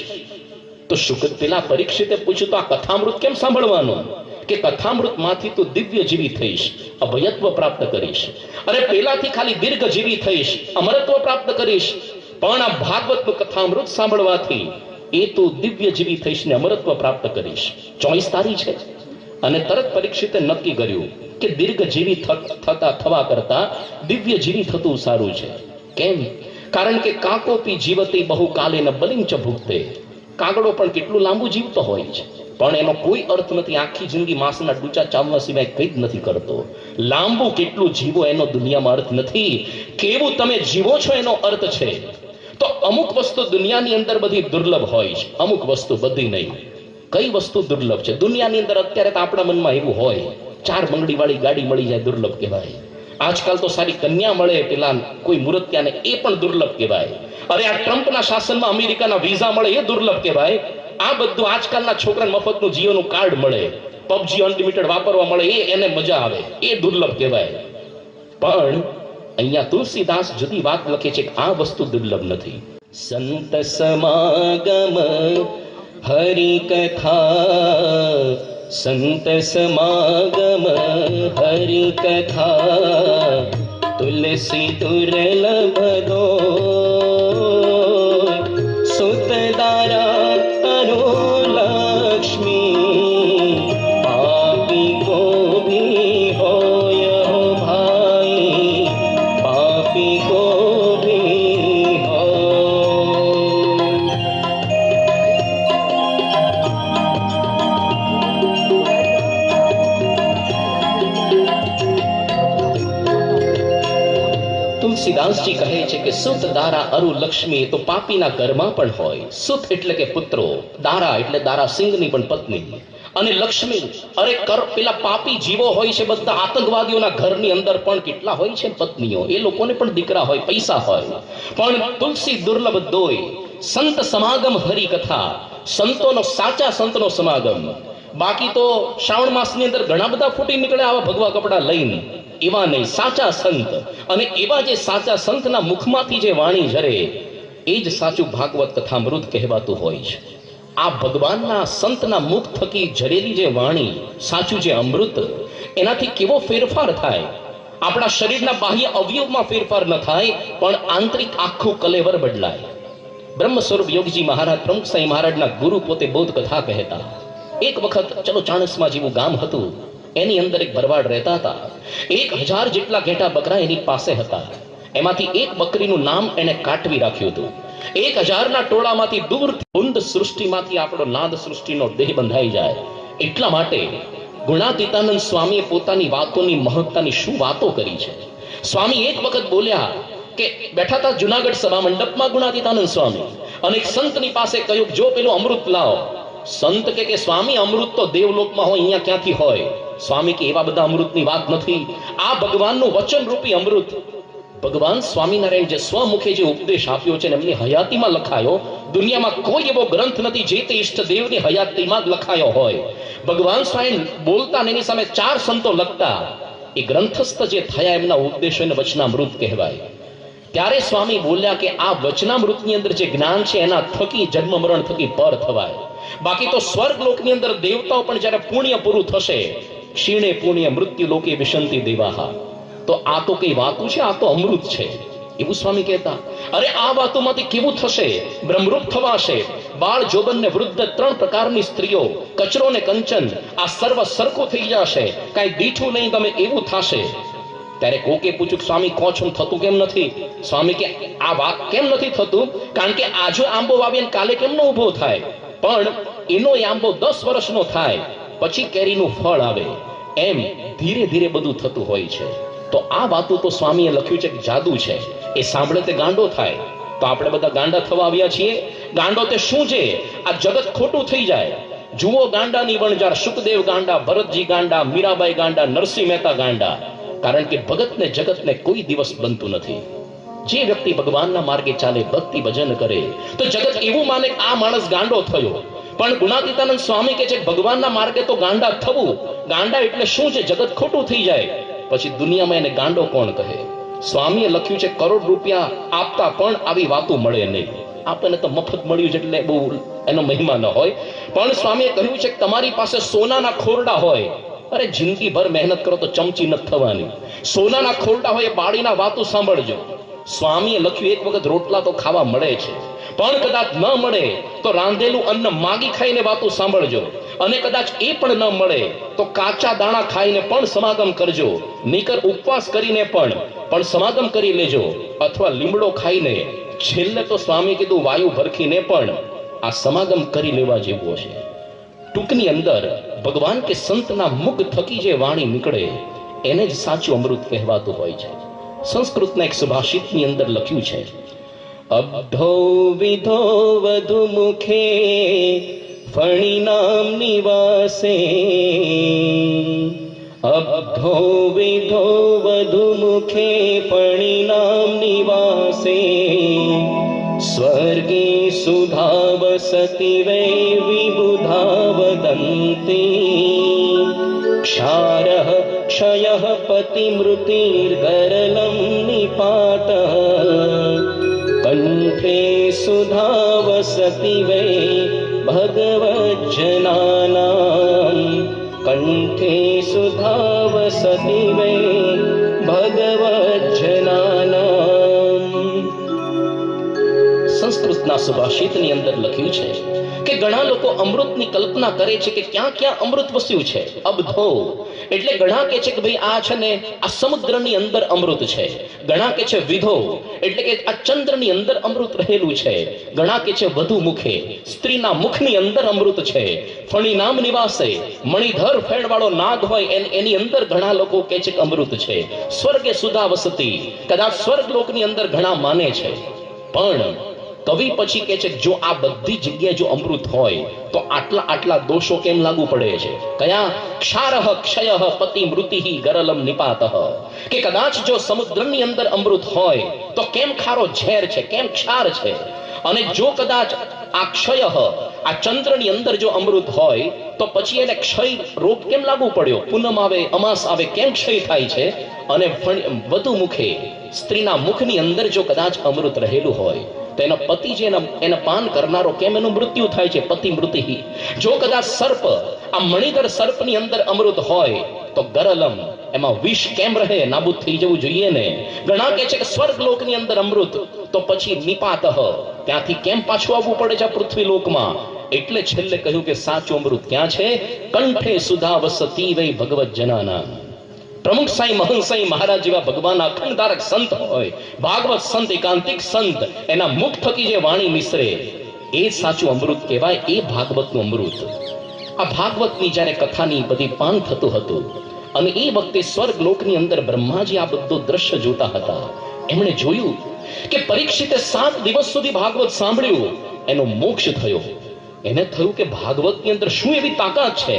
તો પેલા પરીક્ષિતે પૂછ્યું તો આ કથામૃત કેમ સાંભળવાનું? કે કથામૃત માંથી તો દિવ્ય જીવી થઈશ, અભયત્વ પ્રાપ્ત કરીશ. અરે પેલાથી ખાલી દીર્ઘજીવી થઈશ, અમરત્વ પ્રાપ્ત કરીશ, પણ આ ભાગવતનું કથામૃત સાંભળવાથી એ તો દિવ્ય જીવી થઈશ ને અમરત્વ પ્રાપ્ત કરીશ. ચોઈસ તારી છે. અને તરત પરીક્ષિતે નક્કી કર્યું કે દીર્ઘજીવી થવા કરતા દિવ્ય જીવી થતું સારું છે. કેમ? કારણ કે કાકોપી જીવતી બહુ કાલે ન બલિંચ ભૂખતે. કાગડો પણ કેટલું લાંબુ જીવતો હોય છે, પણ એનો કોઈ અર્થ નથી. આખી જિંદગી માંસના ડૂચા ચાવવા સિવાય કંઈ જ નથી કરતો. લાંબુ કેટલું જીવો એનો દુનિયામાં અર્થ નથી. કેવું તમે જીવો છો એનો અર્થ છે. તો અમુક વસ્તુ દુનિયાની અંદર બધી દુર્લભ હોય છે, અમુક વસ્તુ બધી નહીં. કઈ વસ્તુ દુર્લભ છે દુનિયાની અંદર? અત્યારે તો આપણા મનમાં એવું હોય 4 બંગડી વાળી ગાડી મળી જાય, દુર્લભ કહેવાય. આજકાલ તો સારી કન્યા મળે પેલા કોઈ મૂર્ત્યાને, એ પણ દુર્લભ કહેવાય. અરે આ ટ્રમ્પના શાસનમાં અમેરિકાના વિઝા મળે, એ દુર્લભ કહેવાય. આ બધું આજકાલના છોકરાને મફતનું જીઓનું કાર્ડ મળે, PUBG અનલિમિટેડ વાપરવા મળે, એને મજા આવે, એ દુર્લભ કહેવાય. પણ અહીંયા તુલસીદાસ જુદી વાત લખે છે કે આ વસ્તુ દુર્લભ નથી. સંત સમાગમ હરિ કથા, સંત સમાગમ હરિ કથા, તુલસી દુર્લભ દો સુત દારા લક્ષ્મી, પાપી કો ભી હોય હો ભાઈ, પાપી કો ભી હોય. તુલસીદાસજી કહે છે કે સુત દારા અરુ લક્ષ્મી તો પાપીના ઘરમાં પણ હોય. સુત એટલે કે પુત્રો, દારા એટલે દારા સિંહની પણ પત્ની, અને લક્ષ્મી અરે પેલા પાપી જીવો હોય છે બધા. આતંકવાદીઓના ઘરની અંદર પણ કેટલા હોય છે પત્નીઓ, એ લોકોને પણ દીકરા હોય, પૈસા હોય. પણ તુલસી દુર્લભ દોય. સંત સમાગમ હરિ કથા, સંતોનો, સાચા સંતનો સમાગમ. બાકી તો શ્રાવણ માસની અંદર ઘણા બધા ફૂટી નીકળે આવા ભગવા કપડા લઈને, એવા નહીં. સાચા સંત, અને એવા જે સાચા સંતના મુખમાંથી જે વાણી ઝરે એ જ સાચું ભાગવત કથામૃત કહેવાતું હોય છે. આ ભગવાનના સંતના મુખ થકી ઝરેલી જે વાણી, સાચું જે અમૃત, એનાથી કેવો ફેરફાર થાય. આપણા શરીરના બાહ્ય અવયવમાં ફેરફાર ન થાય, પણ આંતરિક આખું કલેવર બદલાય. બ્રહ્મ સ્વરૂપ યોગીજી મહારાજ, પ્રમુખ સાંઈ મહારાજના ગુરુ પોતે બૌદ્ધ કથા કહેતા. એક વખત ચલો ચાણસમાં જેવું ગામ હતું, એની અંદર એક ભરવાડ રહેતા હતા. 1000 જેટલા ઘેટા બકરા એની પાસે હતા. એમાંથી એક બકરીનું નામ એને કાટવી રાખ્યું હતું. 1000ના ટોળામાંથી દૂરથી બુંદ સૃષ્ટિમાંથી આપણો નાદ સૃષ્ટિનો દેહ બંધાઈ જાય. એટલા માટે ગુણાતીતાનંદ સ્વામીએ પોતાની વાતોની મહત્તાની શું વાતો કરી છે. સ્વામી એક વખત બોલ્યા કે બેઠા હતા જુનાગઢ સભા મંડપમાં ગુણાતીતાનંદ સ્વામી, અને એક સંતની પાસે કહ્યું જો પેલું અમૃત લાવો. સંત કે સ્વામી અમૃત તો દેવલોકમાં હોય, અહીંયા ક્યાંથી હોય? સ્વામી કે એવા બધા અમૃતની વાત નથી, આ ભગવાનનું વચન રૂપી અમૃત. ભગવાન સ્વામિનારાયણ જે સ્વમુખે જે ઉપદેશ આપ્યો છે ને એમની હયાતીમાં લખાયો, દુનિયામાં કોઈ એવો ગ્રંથ નથી જે તે ઈષ્ટદેવની હયાતીમાં જ લખાયો હોય. ભગવાન સ્વયં બોલતા ને એની સામે 4 સંતો લખતા, એ ગ્રંથસ્થ જે થયા એમના ઉપદેશોને વચનામૃત કહેવાય. ત્યારે સ્વામી બોલ્યા કે આ વચનામૃતની અંદર જે જ્ઞાન છે એના થકી જન્મ મરણ થકી પર થવાય. બાકી તો સ્વર્ગ લોકની અંદર દેવતાઓ પણ જ્યારે પુણ્ય પૂરું થશે, ક્ષીણે પુણ્ય મૃત્યુ લોકે વિશંતિ દેવાહા, તો આ તો કઈ વાતું છે, આ તો અમૃત છે એવું સ્વામી કહેતા. અરે આ વાતોમાંથી કેવું થશે? બ્રહ્મરૂપ થવાશે, બાળ જોબન ને વૃદ્ધ 3 પ્રકારની સ્ત્રીઓ, કચરો ને કંચન, આ સર્વ સરખું થઈ જશે, કાંઈ દીઠું નહીં ગમે એવું થશે. ત્યારે કોકે પૂછ્યું સ્વામી કહો છો થતું કેમ નથી? સ્વામી કે આ વાત કેમ નથી થતું? કારણ કે આજે આંબો વાવીને કાલે કેમનો ઉભો થાય, પણ એનો આંબો 10 વર્ષનો થાય પછી કેરીનું ફળ આવે, એમ ધીરે ધીરે બધું થતું હોય છે. તો આ વાતો તો સ્વામીએ લખ્યું છે કે જાદુ છે, એ સાંભળે તે ગાંડો થાય. તો આપણે બધા ગાંડા થવા આવ્યા છીએ. ગાંડો તે શું છે? આ જગત ખોટું થઈ જાય. જુઓ ગાંડાની વણજાર, સુખદેવ ગાંડા, ભરતજી ગાંડા, મીરાબાઈ ગાંડા, નરસિંહ મહેતા ગાંડા. કારણ કે ભગતને જગતને કોઈ દિવસ બનતું નથી. જે વ્યક્તિ ભગવાનના માર્ગે ચાલે, ભક્તિ ભજન કરે, તો જગત એવું માને કે આ માણસ ગાંડો થયો. પણ ગુણાતીતાનંદ સ્વામી કહે છે ભગવાનના માર્ગે તો ગાંડા થવું. ગાંડા એટલે શું છે? જગત ખોટું થઈ જાય પછી દુનિયામાં એને ગાંડો કોણ કહે? સ્વામીએ લખ્યું છે કરોડ રૂપિયા આપતા પણ આવી વાતો મળે નહીં. આપણને તો મફત મળ્યું છે એટલે બહુ એનો મહિમા ન હોય. પણ સ્વામીએ કહ્યું છે કે તમારી પાસે સોનાના ખોરડા હોય, અરે જિંદગીભર મહેનત કરો તો ચમચી નથી થવાની. સોનાના ખોરડા હોય એ બાળીના વાતો સાંભળજો. સ્વામીએ લખ્યું એક વખત રોટલા તો ખાવા મળે છે, પણ કદાચ ન મળે તો રાંધેલું અન્ન માગી ખાઈને વાતો સાંભળજો. અને કદાચ એ પણ ન મળે તો કાચા દાણા ખાઈને પણ સમાગમ કરજો. નીકર ઉપવાસ કરીને પણ સમાગમ કરી લેજો, અથવા લીમડો ખાઈને. છેલ્લે તો સ્વામી કીધું વાયુ ભરખીને પણ આ સમાગમ કરી લેવા જેવો છે. ટૂંકની અંદર ભગવાન કે સંતના મુખ થકી જે વાણી નીકળે એને જ સાચું અમૃત કહેવાતું હોય છે. સંસ્કૃતના એક સુભાષિતની અંદર લખ્યું છે અબ્ધો વિધો વધુ મુખે ફણી નામ નિવાસે, અબ્ધો વિધો વધુ મુખે ફણી નામ નિવાસે, સ્વર્ગે સુધા વસતિ વૈ વિબુધા વદન્તિ, ક્ષારઃ ક્ષયઃ પતિમૃતિર્ગરલં નિપાતઃ, કંઠે સુધા વસતિ વૈ ભગવજ્જનાનાં, કંઠે સુધા વસતિ વૈ ભગવજ્જનાનાં. સંસ્કૃતના સુભાષિતની અંદર લખ્યું છે કે ઘણા લોકો અમૃતની કલ્પના કરે છે કે ક્યાં ક્યાં અમૃત વસ્યું છે. અબધો એટલે ઘણા કે છે કે ભાઈ આ છે ને આ સમુદ્રની અંદર અમૃત છે. ઘણા કે છે વિધો એટલે કે આ ચંદ્રની અંદર અમૃત રહેલું છે. ઘણા કે છે વધુ મુખે સ્ત્રીના મુખની અંદર અમૃત છે. ફણી નામ નિવાસે મણિધર ફેણવાળો નાગ હોય એની અંદર ઘણા લોકો કે છે કે અમૃત છે. સ્વર્ગે સુધા વસતી કદાચ સ્વર્ગ લોકની અંદર ઘણા માને છે. પણ કવિ પછી કે છે જો આ બધી જગ્યાએ જો અમૃત હોય તો આટલા દોષો કેમ લાગુ પડે છે? કયા? ક્ષારઃ ક્ષયઃ પતિ મૃતિઃ ગરલમ નિપાતઃ. કે કદાચ જો સમુદ્રની અંદર અમૃત હોય તો કેમ ખારો ઝેર છે, કેમ ક્ષાર છે? અને જો કદાચ આ ક્ષય આ ચંદ્રની અંદર જો અમૃત હોય તો પછી એને ક્ષય રોગ કેમ લાગુ પડ્યો? પૂનમ આવે, અમાસ આવે, કેમ ક્ષય થાય છે? અને વધુ મુખે સ્ત્રીના મુખની અંદર જો કદાચ અમૃત રહેલું હોય તો એનો પતિ જે એને પાન કરનારો કેમ એનું મૃત્યુ થાય છે? પતિ મૃત્યુ. જો કદાચ સર્પ આ મણિધર સર્પની અંદર અમૃત હોય તો ગરલમ એમાં વિષ કેમ રહે? નાબૂદ થઈ જવું જોઈએ ને. ઘણા કે છે કે સ્વર્ગ લોકની અંદર અમૃત તો પછી નિપાતઃ ત્યાંથી કેમ પાછું આવવું પડે છે પૃથ્વી લોકમાં? એટલે છેલ્લે કહ્યું કે સાચું અમૃત ક્યાં છે? કંઠે સુધા વસતી વૈ ભગવત જનાના. પ્રમુખ સાંઈ મહંત સાંઈ મહારાજ જેવા ભગવાનના અખંડધારક સંત હોય, ભાગવત સંત, એકાંતિક સંત, એના મુખ થકી જે વાણી નિસરે એ સાચું અમૃત કહેવાય. એ ભાગવતનું અમૃત. આ ભાગવતની જ્યારે કથાની બધી પાન થતું હતું અને એ વખતે સ્વર્ગ લોકની અંદર બ્રહ્માજી આ બધું દ્રશ્ય જોતા હતા. એમણે જોયું કે પરીક્ષિતે 7 દિવસ સુધી ભાગવત સાંભળ્યું, એનો મોક્ષ થયો. એને થયું કે ભાગવતની અંદર શું એવી તાકાત છે.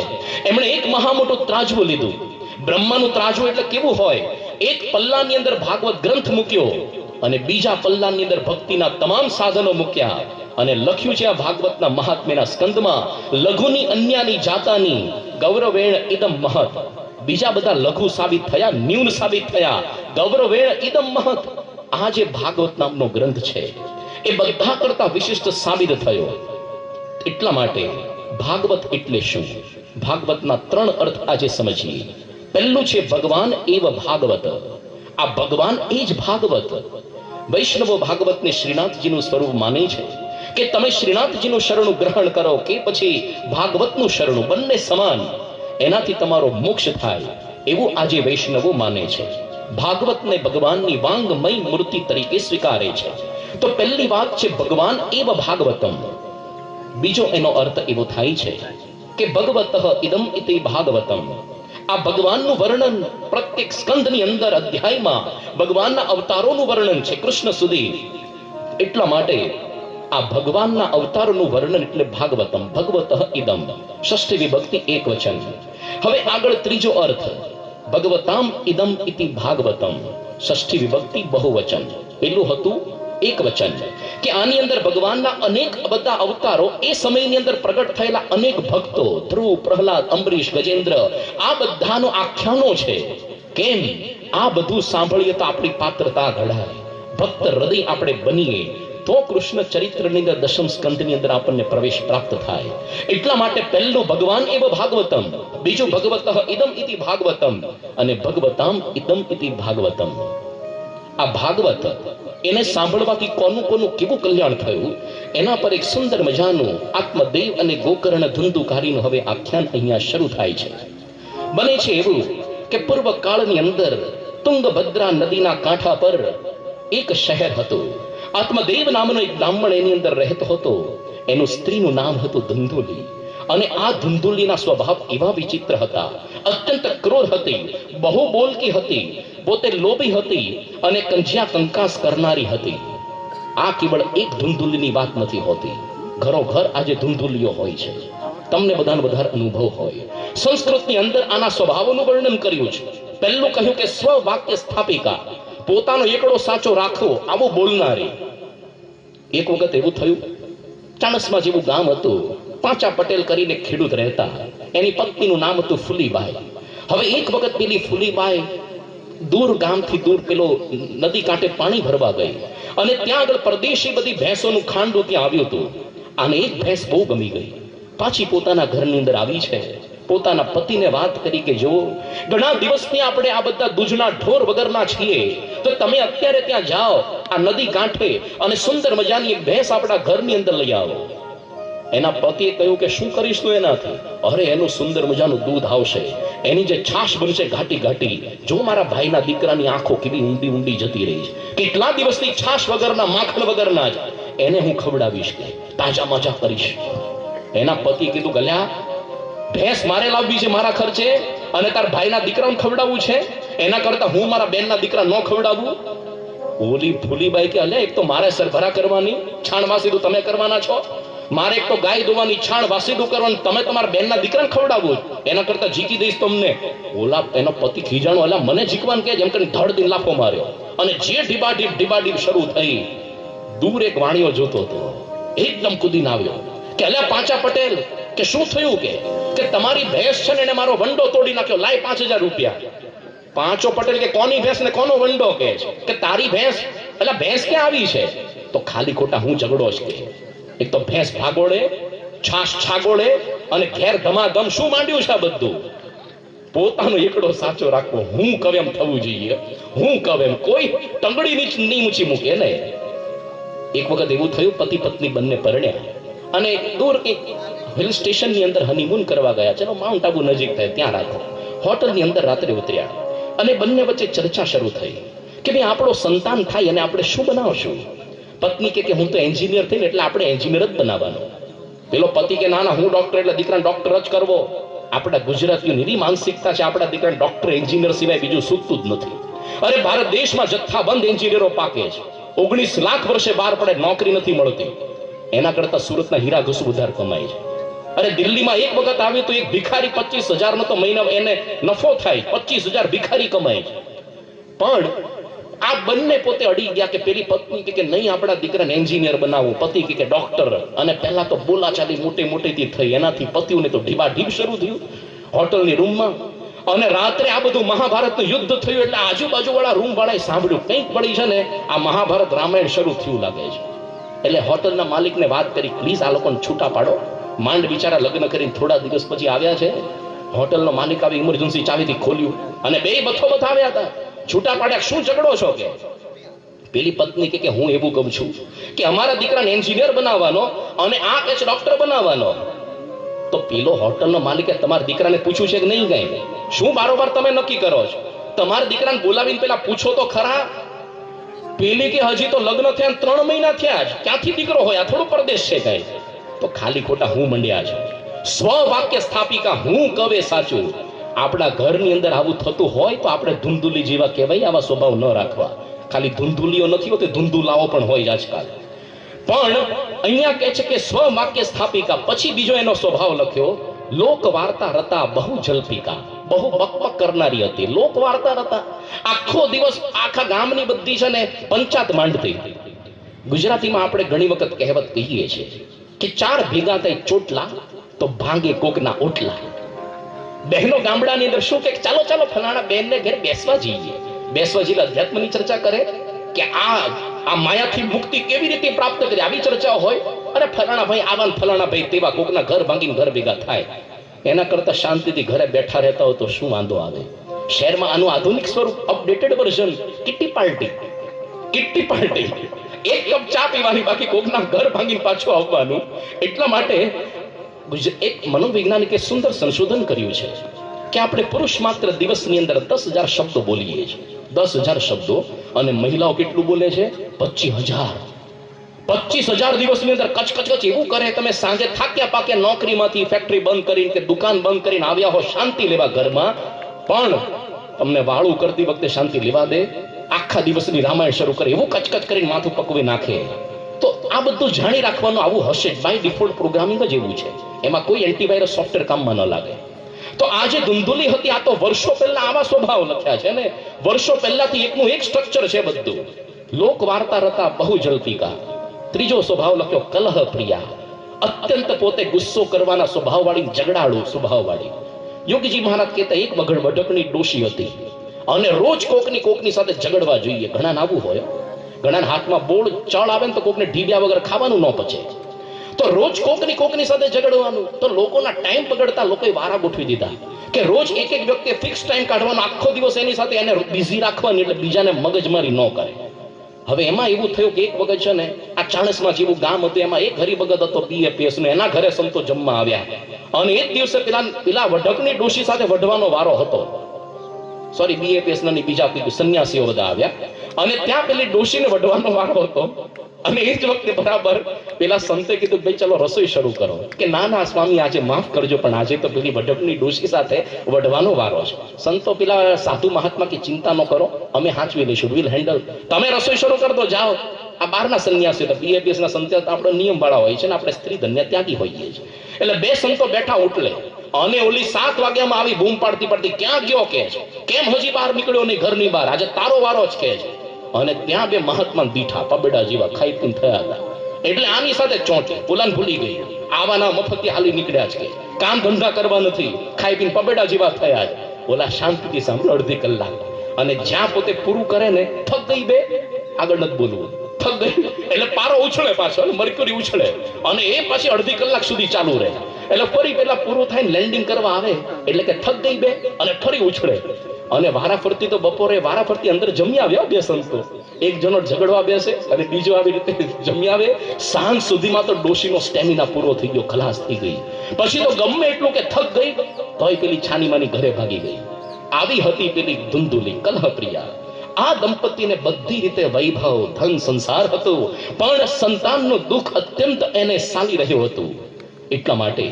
એમણે એક મહા મોટો ત્રાજવો લીધું. બ્રહ્માનું ત્રાજવું એટલે કેવું હોય? એક પલ્લાની અંદર ભાગવત ગ્રંથ મૂક્યો અને બીજા પલ્લાની અંદર ભક્તિના તમામ સાધનો મૂક્યા અને લખ્યું છે આ ભાગવતના મહાત્મ્યના સ્કંદમાં, લઘુની અન્યાની જાતાની ગૌરવેણ ઇદમ મહત. બીજા બધા લઘુ સાબિત થયા, ન્યૂન સાબિત થયા, ગૌરવેણ ઇદમ મહત. આ જે ભાગવત નામનો ગ્રંથ છે એ બધા કરતા વિશિષ્ટ સાબિત થયો. એટલા માટે ભાગવત એટલે શું? ભાગવતના 3 અર્થ આજે સમજીએ. પહેલું છે ભગવાન એવ ભાગવત. આ ભગવાન એ જ ભાગવત. વૈષ્ણવો ભાગવતને શ્રીનાથજીનું સ્વરૂપ માને છે કે તમે શ્રીનાથજીનું શરણું ગ્રહણ કરો કે પછી ભાગવતનું શરણું, બંને સમાન, એનાથી તમારો મોક્ષ થાય એવું આજે વૈષ્ણવો માને છે. ભાગવતને ભગવાનની વાંગમય મૂર્તિ તરીકે સ્વીકારે છે. તો પહેલી વાત છે ભગવાન એવ ભાગવતમ. બીજો એનો અર્થ એવો થાય છે કે ભગવતઃ ઇદમ ઇતિ ભાગવતમ. આ ભગવાનનું વર્ણન પ્રત્યેક સ્કંદની અંદર, અધ્યાયમાં ભગવાનના અવતારોનું વર્ણન છે કૃષ્ણ સુધી. એટલા માટે આ ભગવાનના અવતારોનું વર્ણન એટલે ભાગવતમ. ભગવતઃ ઇદમ, ષષ્ઠી વિભક્તિ એક વચન. હવે આગળ ત્રીજો અર્થ, ભગવતામ ઇદમ ઇતિ ભાગવતમ, ષષ્ઠી વિભક્તિ બહુવચન. પેલું હતું એક વચન કે આની અંદર ભગવાનના અનેક બધા અવતારો, એ સમયની અંદર પ્રગટ થયેલા અનેક ભક્તો, ધ્રુવ, પ્રહલાદ, અંબરીશ, ગજેન્દ્ર, આ બધાનો આખ્યાનો છે. કેમ? આ બધું સાંભળીએ તો આપણી પાત્રતા ઘડાય, ભક્ત હૃદય આપણે બનીએ, તો કૃષ્ણ ચરિત્રની અંદર 10મ સ્કંદની અંદર આપણને પ્રવેશ પ્રાપ્ત થાય. એટલા માટે પહેલું ભગવાન એવ ભાગવતમ, બીજું ભગવતઃ ઇદમ ઇતિ ભાગવતમ અને ભગવતામ ઇદમ ઇતિ ભાગવતમ. આ ભાગવત, એને સાંભળવાથી કોનું કોનું કેવું કલ્યાણ થયું એના પર એક સુંદર મજાનું આત્મદેવ અને ગોકર્ણ ધુંધુકારીનું હવે આખ્યાન અહીંયા શરૂ થાય છે. બને છે એવું કે પૂર્વ કાળની અંદર તુંગભદ્રા નદીના કાંઠા પર એક શહેર હતું. આત્મદેવ નામનો એક બ્રાહ્મણ એની અંદર રહેતો હતો. એનું સ્ત્રીનું નામ હતું ધુંધુલી. અને આ ધુંધુલીના સ્વભાવ એવા વિચિત્ર હતા, અત્યંત ક્રૂર હતી, બહુ બોલકી હતી, પોતે લોભી હતી અને કંજિયા કંકાસ કરનારી હતી. આ કેવળ એક ધુંધુલીની વાત નથી હોતી, ઘરો ઘર આજે ધુંધુલીઓ હોય છે. તમને બધાનો વધારે અનુભવ હોય. સંસ્કૃતની અંદર આના સ્વભાવોનું વર્ણન કર્યું છે. પહેલું કહ્યું કે સ્વ વાક્ય સ્થાપિકા, પોતાનો એકડો સાચો રાખવો, આવું બોલનારી. એક વખત એવું થયું, ચાણસમાં જેવું ગામ હતું, પાંચા પટેલ કરીને ખેડૂત રહેતા. એની પત્નીનું નામ હતું ફુલીબાઈ. હવે એક વખત પેલી ફુલીબાઈ દૂર ગામથી દૂર પેલો નદી કાંઠે પાણી ભરવા ગઈ અને ત્યાં આગળ પરદેશી બધી ભેંસોનું ખાંડું ત્યાં આવ્યું હતું. આને એક ભેંસ બહુ ગમી ગઈ. પાછી પોતાના ઘરની અંદર આવી છે. પોતાના પતિને વાત કરી કે જો ઘણા દિવસથી આપણે આ બધા દૂધના ઢોર વગરના છીએ, તો તમે અત્યારે ત્યાં જાઓ આ નદી કાંઠે અને સુંદર મજાની એક ભેંસ આપણા ઘરની અંદર લઈ આવો. એના પતિએ કહ્યું કે શું કરીશ તું એનાથી? અરે એનું સુંદર મજાનું દૂધ આવશે, એની જે છાશ બનશે ઘાટી ઘાટી, જો મારા ભાઈના દીકરાની આંખો કેવી ઊંડી ઊંડી જતી રહી છે, કેટલા દિવસથી છાશ વગરના, માખણ વગરના જ એને હું ખવડાવીશ, કે તાજા માજા કરીશ. એના પતિ કીધું ગલ્યા, ભેંસ મારે લાવવી છે મારા ખર્ચે અને તાર ભાઈના દીકરાને ખવડાવવું છે, એના કરતા હું મારા બેનના દીકરા ન ખવડાવું. ઓલી ફૂલીબાઈ કે અલ્યા, એક તો મારે સરભરા કરવાની, છાણ વાસીદું તમે કરવાના છો, મારે એક તો ગાય દોવાની, છાણ વાસીદું કરવાનું, તમે તમારા બેનના દીકરાને ખવડાવવું, એના કરતા જીકી દઈશ તમને. ઓલા એનો પતિ ખીજાણો, અલ્યા મને જીકવાનું કે, જેમ કરીને ધડ દિન લાફો માર્યો અને જે ઢીબાઢીબ શરૂ થઈ. દૂર એક વાણિયો જોતો હતો, એકદમ કૂદીને આવ્યો કે અલ્યા પાંચા પટેલ, કે શું થયું? કે તમારી ભેંસ છે ને એને મારો વંડો તોડી નાખ્યો, લાય 5000 રૂપિયા. પાંચો પટેલ કે કોની ભેંસ ને કોનો વંડો? કે તારી ભેંસ. એટલે ભેંસ ક્યાં આવી છે? તો ખાલી ખોટા હું ઝઘડો છે. એક તો ભેંસ ભાગોડે, છાશ છાગોડે અને ઘેર ધમાધમ શું માંડ્યું છે આ બધું? પોતાનો એકડો સાચો રાખવો, હું કહું એમ થવું જોઈએ, હું કહું એમ, કોઈ ટંગડી નહીં ઊંચી મૂકે ને. એક વખત એવું થયું, પતિ પત્ની બંને પરણ્યા અને દૂર એક હિલ સ્ટેશનની અંદર હનીમૂન કરવા ગયા. ચલો માઉન્ટ આબુ નજીક થાય ત્યાં રાખો. હોટલની અંદર રાત્રે ઉતર્યા. અને બંને વચ્ચે ચર્ચા શરૂ થઈ કે ભાઈ આપણો સંતાન થાય અને આપણે શું બનાવશું. પત્ની કે હું તો એન્જિનિયર થઈને એટલે આપણે એન્જિનિયર જ બનાવવાનો. પેલો પતિ કે ના હું ડોક્ટર એટલે દીકરાને ડોક્ટર જ કરવો. આપણા ગુજરાતીઓની એવી માનસિકતા છે, આપણા દીકરાને ડોક્ટર એન્જિનિયર સિવાય બીજું સૂચતું જ નથી. અરે ભારત દેશમાં જથ્થાબંધ એન્જિનિયરો પાકે છે. 19 લાખ વર્ષે બહાર પડે નોકરી નથી મળતી. એના કરતા સુરતના હીરા ઘસુ વધારે કમાય છે. અરે દિલ્હીમાં એક વખત આવ્યું તો એક ભિખારી 25,000 નો તો મહિના એને નફો થાય. 25,000 ભિખારી કમાય છે. પણ આ બંને પોતે અડી ગયા કે પેલી પત્ની કે નહીં આપણા દીકરાને એન્જિનિયર બનાવવું, પતિ કે ડોક્ટર. અને પહેલા તો બોલાચાલી મોટી મોટીથી થઈ. એનાથી પતિઓને તો ઢીબાઢીબ શરૂ થયું હોટલની રૂમમાં. અને રાત્રે આ બધું મહાભારતનું યુદ્ધ થયું એટલે આજુબાજુ વાળા રૂમ વાળાએ સાંભળ્યું કંઈક પડી છે ને, આ મહાભારત રામાયણ શરૂ થયું લાગે છે. એટલે હોટલના માલિકને વાત કરી, પ્લીઝ આ લોકોને છૂટા પાડો. માંડ બિચારા લગ્ન કરીને થોડા દિવસ પછી આવ્યા છે. હોટલનો માલિક આવી ઇમરજન્સી ચાવીથી ખોલ્યું અને બે બથોબથ આવ્યા હતા. છૂટા પાડ્યા. શું ઝઘડો છો કે? પેલી પત્ની કે હું એવું કહું છું કે અમારા દીકરાને એન્જિનિયર બનાવવાનો અને આ કે ડોક્ટર બનાવવાનો. તો પેલો હોટલનો માલિકે તમારા દીકરાને પૂછ્યું છે કે નહીં કઈ? શું બારોબાર તમે નક્કી કરો છો? તમારા દીકરાને બોલાવીને પેલા પૂછો તો ખરા. પેલી કે હજી તો લગ્ન થયા 3 મહિના થયા જ, ક્યાંથી દીકરો હોય? આ થોડું પરદેશ છે કઈ? તો ખાલી ખોટા હું મંડ્યા છે. સ્વવાક્ય સ્થાપિકા હું કવે સાચું. આપણા ઘરની અંદર આવું થતું હોય તો આપણે ધૂંધુલી જેવા કહેવાય. આવા સ્વભાવ ન રાખવા. ખાલી ધૂંધુલીઓ નથી હોતી, ધૂંધુલાઓ પણ હોય આજકાલ. પણ અહીંયા કહે છે કે સ્વવાક્ય સ્થાપિકા. પછી બીજો એનો સ્વભાવ લખ્યો, લોક વાર્તા રતા બહુ જલ્પિકા. બહુ બકબક કરનારી હતી. લોક વાર્તા રતા. આખો દિવસ આખા ગામની બધી છે ને પંચાત માંડતી. ગુજરાતીમાં આપણે ઘણી વખત કહેવત કહીએ છીએ કે 4 ભેગા થઈ ચોટલા તો ભાંગે કોકના ઓટલા. બહેનો ગામડાની અંદર શું કે ચાલો ચાલો ફલાણા બહેનને ઘરે બેસવા જઈએ. બેસવા જઈને અધ્યાત્મની ચર્ચા કરે કે આ માયાથી મુક્તિ કેવી રીતે પ્રાપ્ત કરી, આવી ચર્ચા હોય. અરે ફલાણા ભાઈ આવા ફલાણા ભાઈ તેવા, કોકના ઘર ભાંગીને ઘર ભેગા થાય. એના કરતા શાંતિથી ઘરે બેઠા રહેતા હોય તો શું વાંધો આવે? શહેરમાં આનું આધુનિક સ્વરૂપ, updated version, kitty party. Kitty party. એક કપ ચા પીવાની, બાકી કોકના ઘર ભાંગીને પાછું આવવાનું. એટલા માટે એક મનોવૈજ્ઞાનિકે સુંદર સંશોધન કર્યું છે કે આપણે પુરુષ માત્ર દિવસની અંદર 10,000 શબ્દો બોલીએ છીએ. 10,000 શબ્દો. અને મહિલાઓ કેટલું બોલે છે? 25,000. 25,000 દિવસની અંદર કચ કચ કચ એવું કરે. તમે સાંજે થાક્યા પાક્યા નોકરીમાંથી, ફેક્ટરી બંધ કરીને કે દુકાન બંધ કરીને આવ્યા હો શાંતિ લેવા ઘરમાં, પણ તમને વાળું કરતી વખતે શાંતિ લેવા દે? આખા દિવસની રામાયણ શરૂ કરે એવું કચકચ કરીને માથું પકવી નાખે. તો આ બધું જાણી રાખવાનું. આવું હશે બાય ડિફોલ્ટ પ્રોગ્રામિંગ જ એવું છે. એમાં કોઈ એન્ટીવાયરસ સોફ્ટવેર કામમાં ન લાગે. તો આ જે ધૂંધુલી હતી આ તો વર્ષો પહેલા આવા સ્વભાવ લખ્યા છે ને. વર્ષો પહેલાથી એકનું એક સ્ટ્રક્ચર છે બધું. લોક વાર્તા રતા બહુ જલ્પિકા. ત્રીજો સ્વભાવ લખ્યો કલહ પ્રિયા. અત્યંત પોતે ગુસ્સો કરવાના સ્વભાવવાળી, ઝઘડાળુ સ્વભાવવાળી. યોગીજી મહારાજ કહેતા એક વગડ વઢકની ડોશી હતી અને રોજ કોકની સાથે ઝઘડવા જોઈએ. ઘણા આવું હોય. ઘણા હાથમાં બોળ ચળ આવે ને તો કોકને ઢીબ્યા વગર ખાવાનું ન પચે. તો રોજ કોકની સાથે ઝઘડવાનું. તો લોકોના ટાઈમ બગડતા લોકોએ વારા ગોઠવી દીધા કે રોજ એક વ્યક્તિએ ફિક્સ ટાઈમ કાઢવાનો, આખો દિવસ એની સાથે એને બિઝી રાખવાની એટલે બીજાને મગજમારી ન કરે. હવે એમાં એવું થયું કે એક વખત છે ને આ ચાણસમાં જેવું ગામ હતું એમાં એક હરિભગત હતો BAPS નો. એના ઘરે સંતો જમવા આવ્યા અને એક દિવસે પેલા વઢકની ડોશી સાથે વઢવાનો વારો હતો. સોરી, BAPS ના બીજા સંન્યાસીઓ બધા આવ્યા અને ત્યાં પેલી ડોશીને વઢવાનો વારો હતો. અને એ જ વખતે બરાબર પેલા સંતે કીધું ભાઈ ચલો રસોઈ શરૂ કરો. કે ના સ્વામી આજે માફ કરજો પણ આજે તો પેલી વઢકની ડોશી સાથે વઢવાનો વારો છે. સંતો પેલા સાધુ મહાત્મા કે ચિંતા ન કરો, અમે હાંચવી લઈશું, વિલ હેન્ડલ. તમે રસોઈ શરૂ કરી દો, જાઓ. આ બહારના સંન્યાસી હતા, BAPS ના સંતો આપણો નિયમ વાળા હોય છે ને, આપણે સ્ત્રી ધન્ય ત્યાગી હોઈએ છીએ. એટલે બે સંતો બેઠા ઉઠલે અને ઓલી 7 વાગ્યામાં આવી બૂમ પાડતી ક્યાં ગયો કે છે, કેમ હજી બહાર નીકળ્યો નહીં ઘરની બહાર, આજે તારો વારો જ કે છે. અને ત્યાં બે મહાત્મા દીઠા પબડા જેવા ખાઈ પીને થયા હતા. એટલે આની સાથે ચોંટી પુલાન ભૂલી ગઈ. આવાના મફતી હાલી નીકળ્યા છે, કામ ધંધા કરવા નથી, ખાઈ પીને પબડા જેવા થયા છે. ઓલા શાંતિથી સાંભળો અડધી કલાક. અને જ્યાં પોતે પૂરું કરે ને થક ગઈ બે, આગળ નથી બોલવું, થક ગઈ એટલે પારો ઉછળે પાછો, મરક્યુરી ઉછળે અને એ પછી અડધી કલાક સુધી ચાલુ રહે. એટલે ફરી પેલા પૂરું થાય લેન્ડિંગ કરવા આવે એટલે કે થક ગઈ બે અને ફરી ઉછળે. અને વારાફરતી તો બપોરે વારાફરતી અંદર જમી આવ્યા બે સંતો. એક જણો ઝઘડવા બેસે અને બીજો આવી રીતે જમી આવે. સાંજ સુધીમાં તો ડોશીનો સ્ટેમિના પૂરો થઈ ગયો, ખલાસ થઈ ગઈ. પછી તો ગમે એટલું કે થક ગઈ તોય પેલી છાનીમાની ઘરે ભાગી ગઈ. આવી હતી પેલી ધુંધુલી કલહપ્રિયા. આ દંપતીને બધી રીતે વૈભવ, ધન, સંસાર હતો, પણ સંતાનનું દુઃખ અત્યંત એને સાલી રહ્યું હતું. એટલા માટે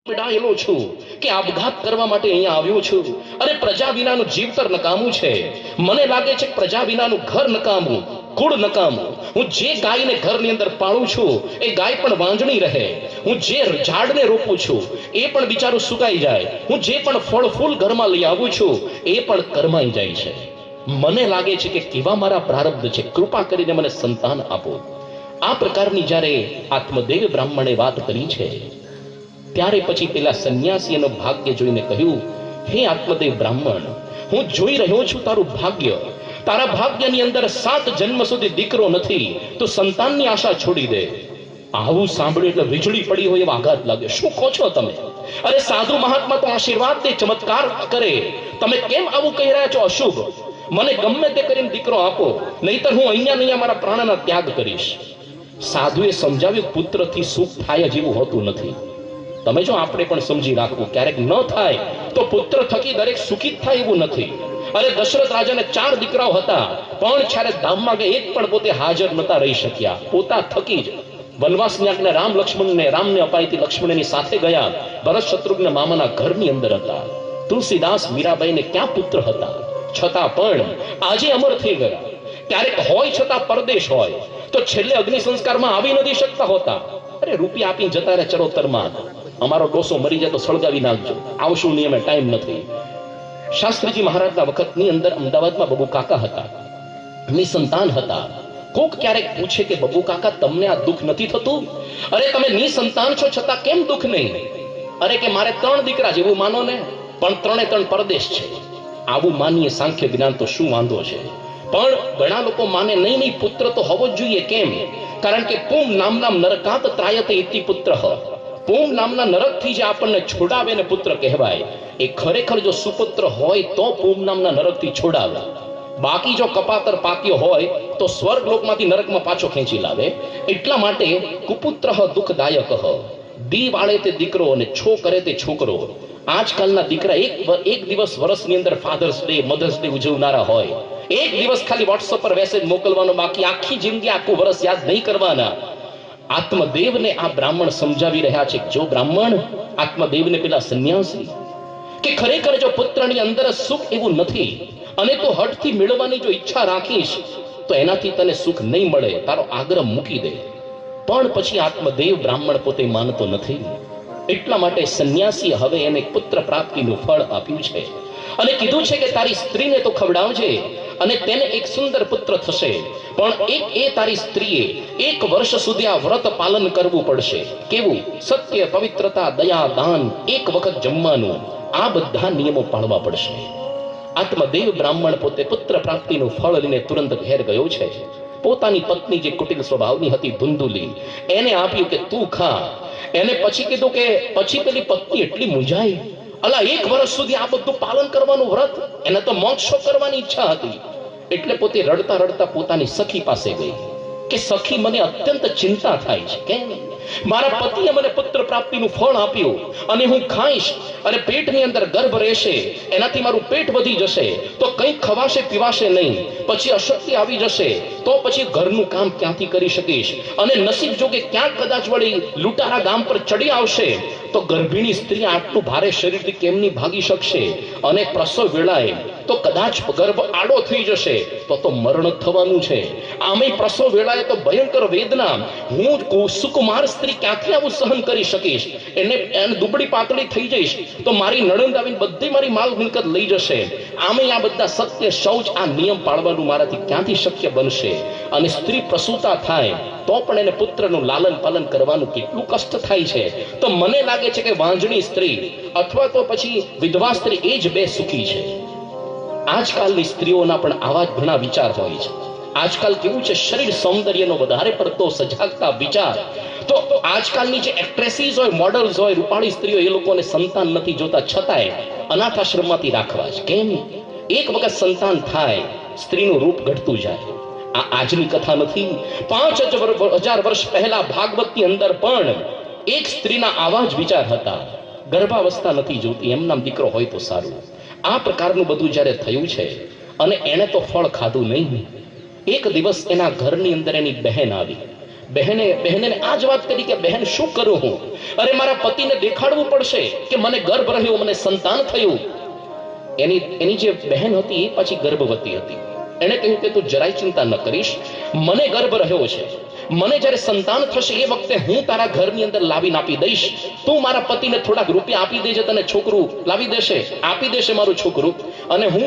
પીડાયેલો છું કે આપઘાત કરવા માટે અહીંયા આવ્યો છું. અરે પ્રજા વિનાનું જીવતર નકામું છે. મને લાગે છે કે પ્રજા વિનાનું ઘર નકામું, કુળ નકામું. હું જે ગાયને ઘરની અંદર પાળું છું એ ગાય પણ વાંજણી રહે. હું જે ઝાડને રોપું છું એ પણ બિચારું સુકાઈ જાય. હું જે પણ ફળ ફૂલ ઘરમાં લઈ આવું છું એ પણ કરમાઈ જાય છે. મને લાગે છે કે કેવા મારા પ્રારબ્ધ છે, કૃપા કરીને મને સંતાન આપો. આ પ્રકારની જ્યારે આત્મદેવ બ્રાહ્મણે વાત કરી છે ત્યારે પછી પેલા સંન્યાસી એનું ભાગ્ય જોઈને કહ્યું, હે આત્મદેવ બ્રાહ્મણ, હું જોઈ રહ્યો છું તારું ભાગ્ય. તારા ભાગ્યની અંદર 7 જન્મ સુધી દીકરો નથી, તો સંતાનની આશા છોડી દે. આવું સાંભળ્યું એટલે વીજળી પડી હોય એવો આઘાત લાગ્યો. શું કહો છો તમે? અરે સાધુ મહાત્મા તો આશીર્વાદ દે, ચમત્કાર કરે, તમે કેમ આવું કહી રહ્યા છો? અશુભ. મને ગમે તે કરીને દીકરો આપો, નહીતર હું અહીંયા મારા પ્રાણના ત્યાગ કરીશ. સાધુએ સમજાવ્યું, પુત્રથી સુખ થાય જેવું હોતું નથી. તમે જો આપણે પણ સમજી રાખવું, ક્યારેક ન થાય તો પુત્ર થકી દરેક સુખી થાય એવું નથી. અરે દશરથ રાજાને 4 દીકરાઓ હતા, પણ જ્યારે ધામમાં ગયા એક પણ પોતે હાજર નતા રહી શક્યા. પોતા થકી જ વનવાસની આજ્ઞા રામને અપાઈથી લક્ષ્મણની સાથે ગયા. ભરત શત્રુઘ્ન મામાના ઘરની અંદર હતા. તુલસીદાસ મીરાબાઈને ક્યાં પુત્ર હતા, છતાં પણ આજે અમર થઈ ગયા. ક્યારેક હોય છતાં પરદેશ હોય તો છેલ્લે અગ્નિ સંસ્કારમાં આવી નથી શકતા હોતા. અરે રૂપિયા આપીને જતા રહે ચરોતરમાં, અમારો ડોસો મરી જાય તો સળગાવી નાખજો, આવશું નિયમે ટાઈમ નથી. શાસ્ત્રીજી મહારાજના વખતની અંદર અમદાવાદમાં બબુ કાકા હતા, નિસંતાન હતા. કોક ક્યારેક પૂછે કે બબુ કાકા, તમને આ દુઃખ નથી થતું? અરે તમે નિસંતાન છો છતાં કેમ દુઃખ નહીં? અરે કે મારે 3 દીકરા જેવું માનો ને, પણ 3 પરદેશ છે. આવું માનીએ સાંખ્ય જ્ઞાન તો શું વાંધો છે? પણ ઘણા લોકો માને નહીં, પુત્ર તો હોવો જ જોઈએ. કેમ? કારણ કે પુમ નામના નરકાત ત્રાયતે ઇતિ પુત્ર. પુમ નામના નરકથી જે આપણને છોડાવે ને પુત્ર કહેવાય. એ ખરેખર જો સુપુત્ર હોય તો પુમ નામના નરકથી છોડાવે. બાકી જો કપાતર પાક્યો હોય તો સ્વર્ગ લોકમાંથી નરકમાં પાછો ખેંચી લાવે. એટલા માટે કુપુત્ર દુઃખદાયક. દી વાળે તે દીકરો અને છો કરે તે છોકરો. આજકાલના દીકરા એક દિવસ વર્ષની અંદર ફાધર્સ ડે, મધર્સ ડે ઉજવનારા હોય. એક દિવસ ખાલી વોટ્સઅપ પર મેસેજ મોકલવાનો, બાકી આખી જિંદગી આખું વર્ષ યાદ નહીં કરવાના. આત્મદેવને આ બ્રાહ્મણ સમજાવી રહ્યા છે. જો બ્રાહ્મણ આત્મદેવને પેલા સંન્યાસી કે ખરેખર જો પુત્રની અંદર સુખ એવું નથી અને તો હઠથી મેળવવાની જો ઈચ્છા રાખીશ તો એનાથી તને સુખ નહીં મળે, તારો આગ્રહ મૂકી દે. પણ પછી આત્મદેવ બ્રાહ્મણ પોતે માનતો નથી. એટલા માટે સંન્યાસી હવે એને પુત્ર પ્રાપ્તિનું ફળ આપ્યું છે અને કીધું છે કે તારી સ્ત્રીને તો ખવડાવજે અને તેને એક સુંદર પુત્ર થશે, પણ એ તારી સ્ત્રીએ 1 વર્ષ સુધી આ વ્રત પાલન કરવું પડશે. કેવું? સત્ય, પવિત્રતા, દયા, દાન, 1 વખત જમવાનું, આ બધા નિયમો પાળવા પડશે. આત્મદેવ બ્રાહ્મણ પોતે પુત્ર પ્રાપ્તિનું ફળ લઈને તુરંત ઘેર ગયો છે. પોતાની પત્ની જે કુટિલ સ્વભાવની હતી ધુંધુલી, એને આપ્યું કે તું ખા. એને પછી કીધું કે પછી પેલી પત્ની એટલી મૂંઝાઈ, અલા 1 વર્ષ સુધી આ બધું પાલન કરવાનું વ્રત, એને તો મોક્ષ કરવાની ઈચ્છા હતી. એટલે પોતે રડતા રડતા પોતાની સખી પાસે ગઈ કે સખી, મને અત્યંત ચિંતા થાય છે. કેમ? મારા પતિએ મને પુત્ર પ્રાપ્તિનું ફળ આપ્યું અને હું ખાઈશ અને પેટની અંદર ગર્ભ રહેશે, એનાથી મારું પેટ વધી જશે તો કંઈ ખવાશે પીવાશે નહીં, પછી અશક્તિ આવી જશે તો પછી ઘરનું કામ ક્યાંથી કરી શકીશ? અને નસીબ જોગે ક્યાંક કદાચ વળી લૂંટારા ગામ પર ચડી આવશે તો ગર્ભિણી સ્ત્રી આટલું ભારે શરીરથી કેમની ભાગી શકશે? અને પ્રસવ વેળાએ તો કદાચ ગર્ભ આડો થઈ જશે તો મરણ થવાનું છે. આમે પ્રસવ વેળાએ તો ભયંકર વેદના. હું સુકુમાર સ્ત્રી ક્યાંથી આવું સહન કરી શકીશ? એને દુબળી પાતળી થઈ જઈશ તો મારી નણંદ આવીને બધી મારી માલ મિલકત લઈ જશે. આમે આ બધા સત્ય, શૌચ, આ નિયમ પાળવાનું મારાથી ક્યાંથી શક્ય બનશે? અને સ્ત્રી પ્રસૂતા થાય તો પણ એને પુત્રનું લાલન પાલન કરવાનું કેટલું કષ્ટ થાય છે. તો મને લાગે છે કે વાંજણી સ્ત્રી અથવા તો પછી વિધવા સ્ત્રી એ જ 2 સુખી છે. આજકાલની સ્ત્રીઓના પણ આવા જ ઘણા વિચાર હોય છે. આજકાલ કેવું છે, શરીર સૌંદર્યનો વધારે પડતો સજાગતા વિચાર. તો આજકાલની જે એક્ટ્રેસીસ હોય, મોડલ્સ હોય, રૂપાળી સ્ત્રીઓ, એ લોકોને સંતાન નથી જોતા છતાંય અનાથ આશ્રમમાંથી રાખવા છે. કેમ? 1 વખત સંતાન થાય સ્ત્રીનું રૂપ ઘટતું જાય. આ આજની કથા નથી. 5000 વર્ષ પહેલા ભાગવતની અંદર પણ એક સ્ત્રીના આવા જ વિચાર હતા. ગર્ભાવસ્થા નથી જોતી, એમનામ દીકરો હોય તો સારું. આ પ્રકારનું બધું જ્યારે થયું છે અને એણે તો ફળ ખાધું નહીં. એક દિવસ એના ઘરની અંદર એની બહેન આવી. બહેને આ જ વાત કરી કે બહેન, શું કરું હું? અરે મારા પતિને દેખાડવું પડશે કે મને ગર્ભ રહ્યો, મને સંતાન થયું. એની જે બહેન હતી એ પાછી ગર્ભવતી હતી. એણે કહ્યું કે તું જરાય ચિંતા ન કરીશ, મને ગર્ભ રહ્યો છે, મને જ્યારે સંતાન થશે એ વખતે હું તારા ઘરની અંદર લાવીને આપી દઈશ. તું મારા પતિને થોડાક રૂપિયા આપી દેજે, તને છોકરું લાવી દેશે, આપી દેશે મારું છોકરું, અને હું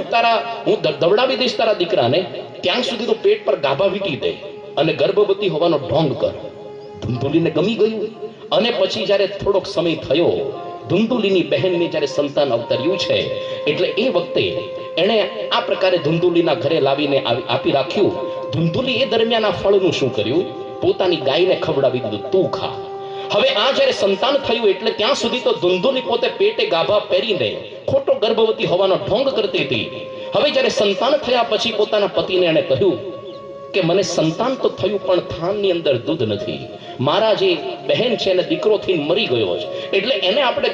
દવડાવી દઈશ તારા દીકરાને. ત્યાં સુધી તો પેટ પર ગાભા વીટી દે અને ગર્ભવતી હોવાનો ઢોંગ કર. ધુંધુલીને ગમી ગયું. અને પછી જ્યારે થોડોક સમય થયો, ધુંધુલીની બહેનને જ્યારે સંતાન અવતર્યું છે, એટલે એ વખતે એણે આ પ્રકારે ધુંધુલીના ઘરે લાવીને આપી રાખ્યું. ધુંધુલી એ દરમિયાન આ ફળનું શું કર્યું? પોતાની ગાયને ખવડાવી દીધું, તું ખા. હવે આ જ્યારે સંતાન થયું એટલે ત્યાં સુધી તો ધુંધુલી પોતે પેટે ગાભા પહેરીને ખોટો ગર્ભવતી હોવાનો ઢોંગ કરતી હતી. હવે જ્યારે સંતાન થયા પછી પોતાના પતિને એણે કહ્યું કે મને સંતાન તો થયું પણ થાનની અંદર દૂધ નથી. મારા જે બહેન છે એને દીકરો થઈને મરી ગયો છે, એટલે એને આપણે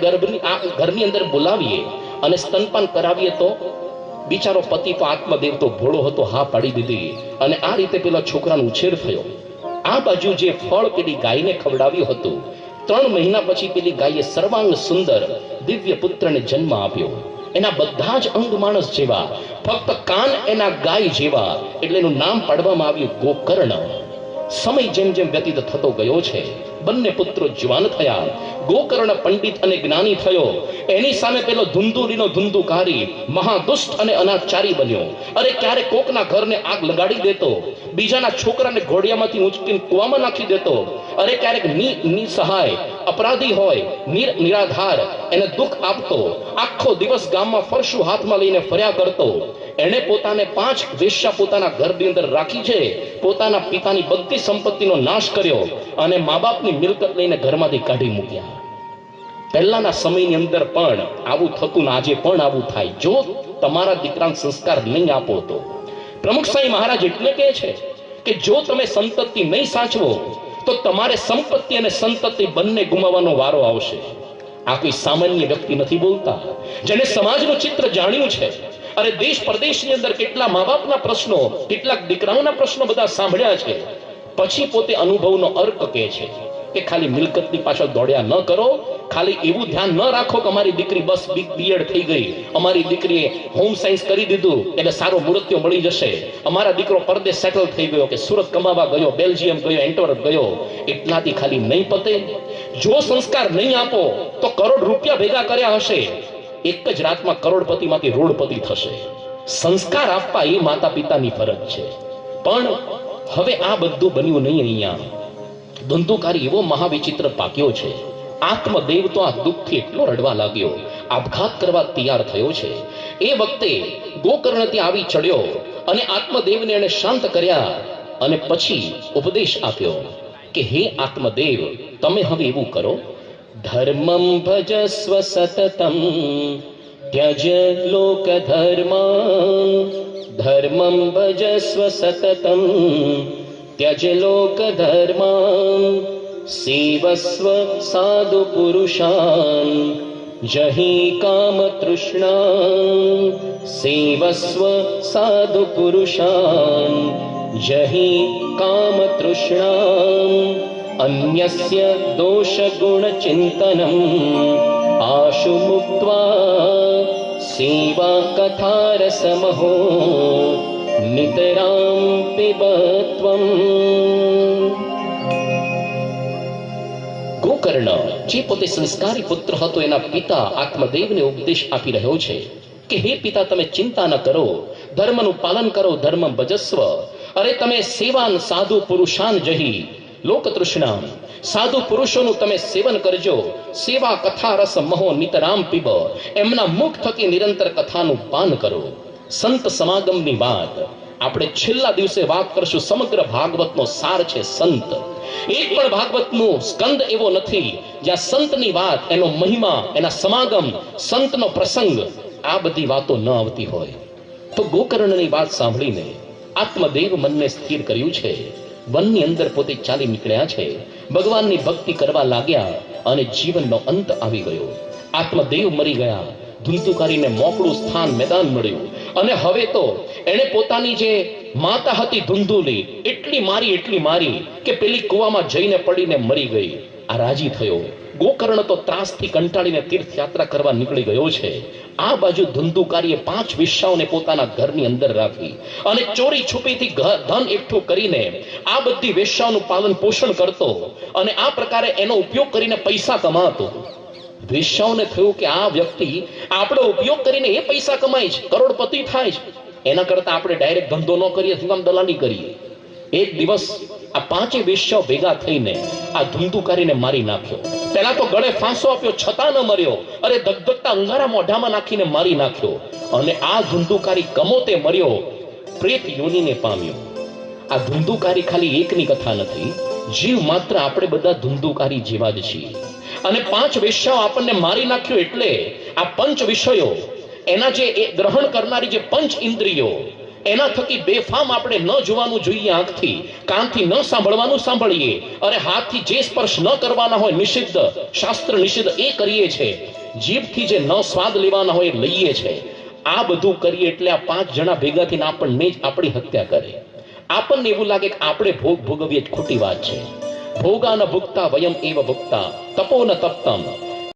ઘરની અંદર બોલાવીએ અને સ્તનપાન કરાવીએ તો. બિચારો પતિ તો આત્મદેવ તો ભોળો હતો, હા પાડી દીધી અને આ રીતે પેલા છોકરાનો ઉછેર થયો. આ બાજુ જે ફળ પેલી ગાયને ખવડાવ્યું હતું, 3 મહિના પછી પેલી ગાયે સર્વાંગ સુંદર દિવ્ય પુત્રને જન્મ આપ્યો. એના બધા જ અંગ માણસ જેવા, ફક્ત કાન એના ગાય જેવા, એટલે એનું નામ પાડવામાં આવ્યું ગોકર્ણ. સમય જેમ જેમ વ્યતીત થતો ગયો છે, બંને પુત્રો જવાન થયા. ગોકર્ણ પંડિત અને જ્ઞાની થયો. એની સામે પેલો ધુંધુલીનો ધુંધુકારી મહાદુષ્ટ અને અનાચારી બન્યો. અરે ક્યારેક કોકના ઘરને આગ લગાડી દેતો, બીજાના છોકરાને ઘોડિયામાંથી ઊંચકીને કૂવામાં નાખી દેતો. અરે ક્યારેક નિસહાય અપરાધી હોય, નિરાધાર, એને દુઃખ આપતો. આખો દિવસ ગામમાં ફરશું હાથમાં લઈને ફર્યા કરતો. એણે પોતાને 5 વેશ્યા પોતાના ઘરની અંદર રાખી છે. પોતાના પિતાની બધી સંપત્તિનો નાશ કર્યો અને મા બાપની મિલકત લઈને ઘરમાંથી કાઢી મૂક્યા. પહેલાના સમયની અંદર પણ આવું થતું ને આજે પણ આવું થાય. જો તમારા દીકરાને સંસ્કાર નહીં આપો તો. પ્રમુખ સાંઈ મહારાજ એટલે કહે છે કે જો તમે સંતતિ નહીં સાચવો તો તમારે સંપત્તિ અને સંતતિ બંને ગુમાવવાનો વારો આવશે. આ કોઈ સામાન્ય વ્યક્તિ નથી બોલતા, જેને સમાજનું ચિત્ર જાણ્યું છે. અરે દેશ પરદેશની અંદર કેટલા મા બાપના પ્રશ્નો, કેટલાક દીકરાઓના પ્રશ્નો બધા સાંભળ્યા છે. પછી પોતે અનુભવનો અર્ક કહે છે કે ખાલી મિલકતની પાછળ દોડ્યા ન કરો. ખાલી એવું ધ્યાન ન રાખો કે અમારી દીકરી બસ બીએડ થઈ ગઈ, અમારી દીકરીએ હોમ સાયન્સ કરી દીધું એટલે સારો મૂર્તિઓ મળી જશે, અમારા દીકરો પરદેશ સેટલ થઈ ગયો કે સુરત કમાવા ગયો, બેલ્જિયમ ગયો, એન્ટવર્પ ગયો, એટલાથી ખાલી નહીં પતે. જો સંસ્કાર નહીં આપો તો કરોડ રૂપિયા ભેગા કર્યા હશે, એક જ રાતમાં કરોડપતિમાંથી રોડપતિ થશે. સંસ્કાર આપવા એ માતા પિતાની ફરજ છે. પણ હવે આ બધું બન્યું નહીં. અહીંયા ધુંધુકારી એવો મહાવિચિત્ર પાક્યો છે. આત્મદેવ તો આ દુઃખથી એટલો રડવા લાગ્યો, આપઘાત કરવા તૈયાર થયો છે. એ વખતે ગોકર્ણ ત્યાં આવી ચડ્યો અને આત્મદેવને એને શાંત કર્યા અને પછી ઉપદેશ આપ્યો કે હે આત્મદેવ, તમે હવે એવું કરો, ધર્મં ભજસ્વ સતતમ ત્યજ લોક ધર્મ, ધર્મં ભજસ્વ સતતમ ત્યજ લોક ધર્મ, સેવસ્વ સાધુ પુરુષાન જહી કામ તૃષ્ણા, સેવસ્વ સાધુ પુરુષાન જહી કામ તૃષ્ણા, અન્યસ્ય દોષ ગુણ ચિંતનમ આશુ મુક્ત્વા સેવા કથારસમહો નિતરામ પિબત્વમ. ગોકર્ણ જે પોતે સંસ્કારી પુત્ર હતો, એના પિતા આત્મદેવને ઉપદેશ આપી રહ્યો છે કે હે પિતા, તમે ચિંતા ન કરો, ધર્મનું પાલન કરો, ધર્મ ભજસ્વ. અરે તમે સેવાન સાધુ પુરુષાન જહી લોક તૃષ્ણા, સાધુ પુરુષોનું તમે સેવન કરજો, સેવા કથા રસ મહો નિતરામ પીબ, એમના મુખ થકી નિરંતર કથાનું પાન કરો. સંત સમાગમની વાત આપણે છેલ્લા દિવસે વાત કરશું. સમગ્ર ભાગવતનો સાર છે સંત. એક પણ ભાગવતનું સ્કંદ એવો નથી જ્યાં સંતની વાત, એનો મહિમા, એના સમાગમ, સંતનો પ્રસંગ, આ બધી વાતો ન આવતી હોય. તો ગોકર્ણની વાત સાંભળીને આત્મદેવ મનને સ્થિર કર્યું છે. વનની અંદર પોતે ચાલી નીકળ્યા છે, ભગવાનની ભક્તિ કરવા લાગ્યા અને જીવનનો અંત આવી ગયો. આત્મદેવ મરી ગયા, ધુંધુકારીને મોકળું સ્થાન મેદાન મળ્યું અને હવે તો એણે પોતાની જે માતા હતી ધુંધુલી એટલી મારી કે પેલી કૂવામાં જઈને પડીને મરી ગઈ. આ રાજી થયો. ગોકર્ણ તો ત્રાસથી કંટાળીને તીર્થયાત્રા કરવા નીકળી ગયો છે. આ બાજુ ધુંધુકારીએ 5 વેશ્યાઓને પોતાના ઘરની અંદર રાખી અને ચોરી છુપીથી ધન એકઠું કરીને આ બધી વેશ્યાઓનું પાલન પોષણ કરતો અને આ પ્રકારે એનો ઉપયોગ કરીને પૈસા કમાતો. વેશ્યાઓને થયું કે આ વ્યક્તિ આપણો ઉપયોગ કરીને એ પૈસા કમાય છે, કરોડપતિ થાય છે, એના કરતા આપણે ડાયરેક્ટ ધંધો ન કરીએ, શું કામ દલાલી કરીએ. એક દિવસ આ 5 વેશ્યાઓ ભેગા થઈને આ ધુંધુકારીને મારી નાખ્યો. પહેલા તો ગળે ફાંસો આપ્યો છતાં ન મર્યો. અરે ધગધગતા અંગારા મોઢામાં નાખીને મારી નાખ્યો. અને આ ધુંધુકારી કમોતે મર્યો, પ્રેત યોનિને પામ્યો. આ ધુંધુકારી ખાલી એકની કથા નથી. જીવ માત્ર આપણે બધા ધુંધુકારી જેવા જ છીએ. અને 5 વેશ્યાઓ આપણને મારી નાખ્યો એટલે આ 5 વિષયો, એના જે ગ્રહણ કરનારી જે 5 ઇન્દ્રિયો, એના થકી બેફામ આપણે ન જોવાનું જોઈએ, આંખથી કાનથી ન સાંભળવાનું સાંભળીએ, અને હાથથી જે સ્પર્શ ન કરવાના હોય નિષિદ્ધ, શાસ્ત્ર નિષિદ્ધ એ કરીએ છે, જીભથી જે ન સ્વાદ લેવાના હોય એ લઈએ છે. આ બધું કરીએ એટલે આ 5 જણા ભેગા થઈને આપણને જ આપણી હત્યા કરે. આપણને એવું લાગે કે આપણે ભોગ ભોગવીએ જ ખોટી વાત છે. ભોગા ન ભુક્તા વયમ એવ ભુક્તા તપો ન તપ્તમ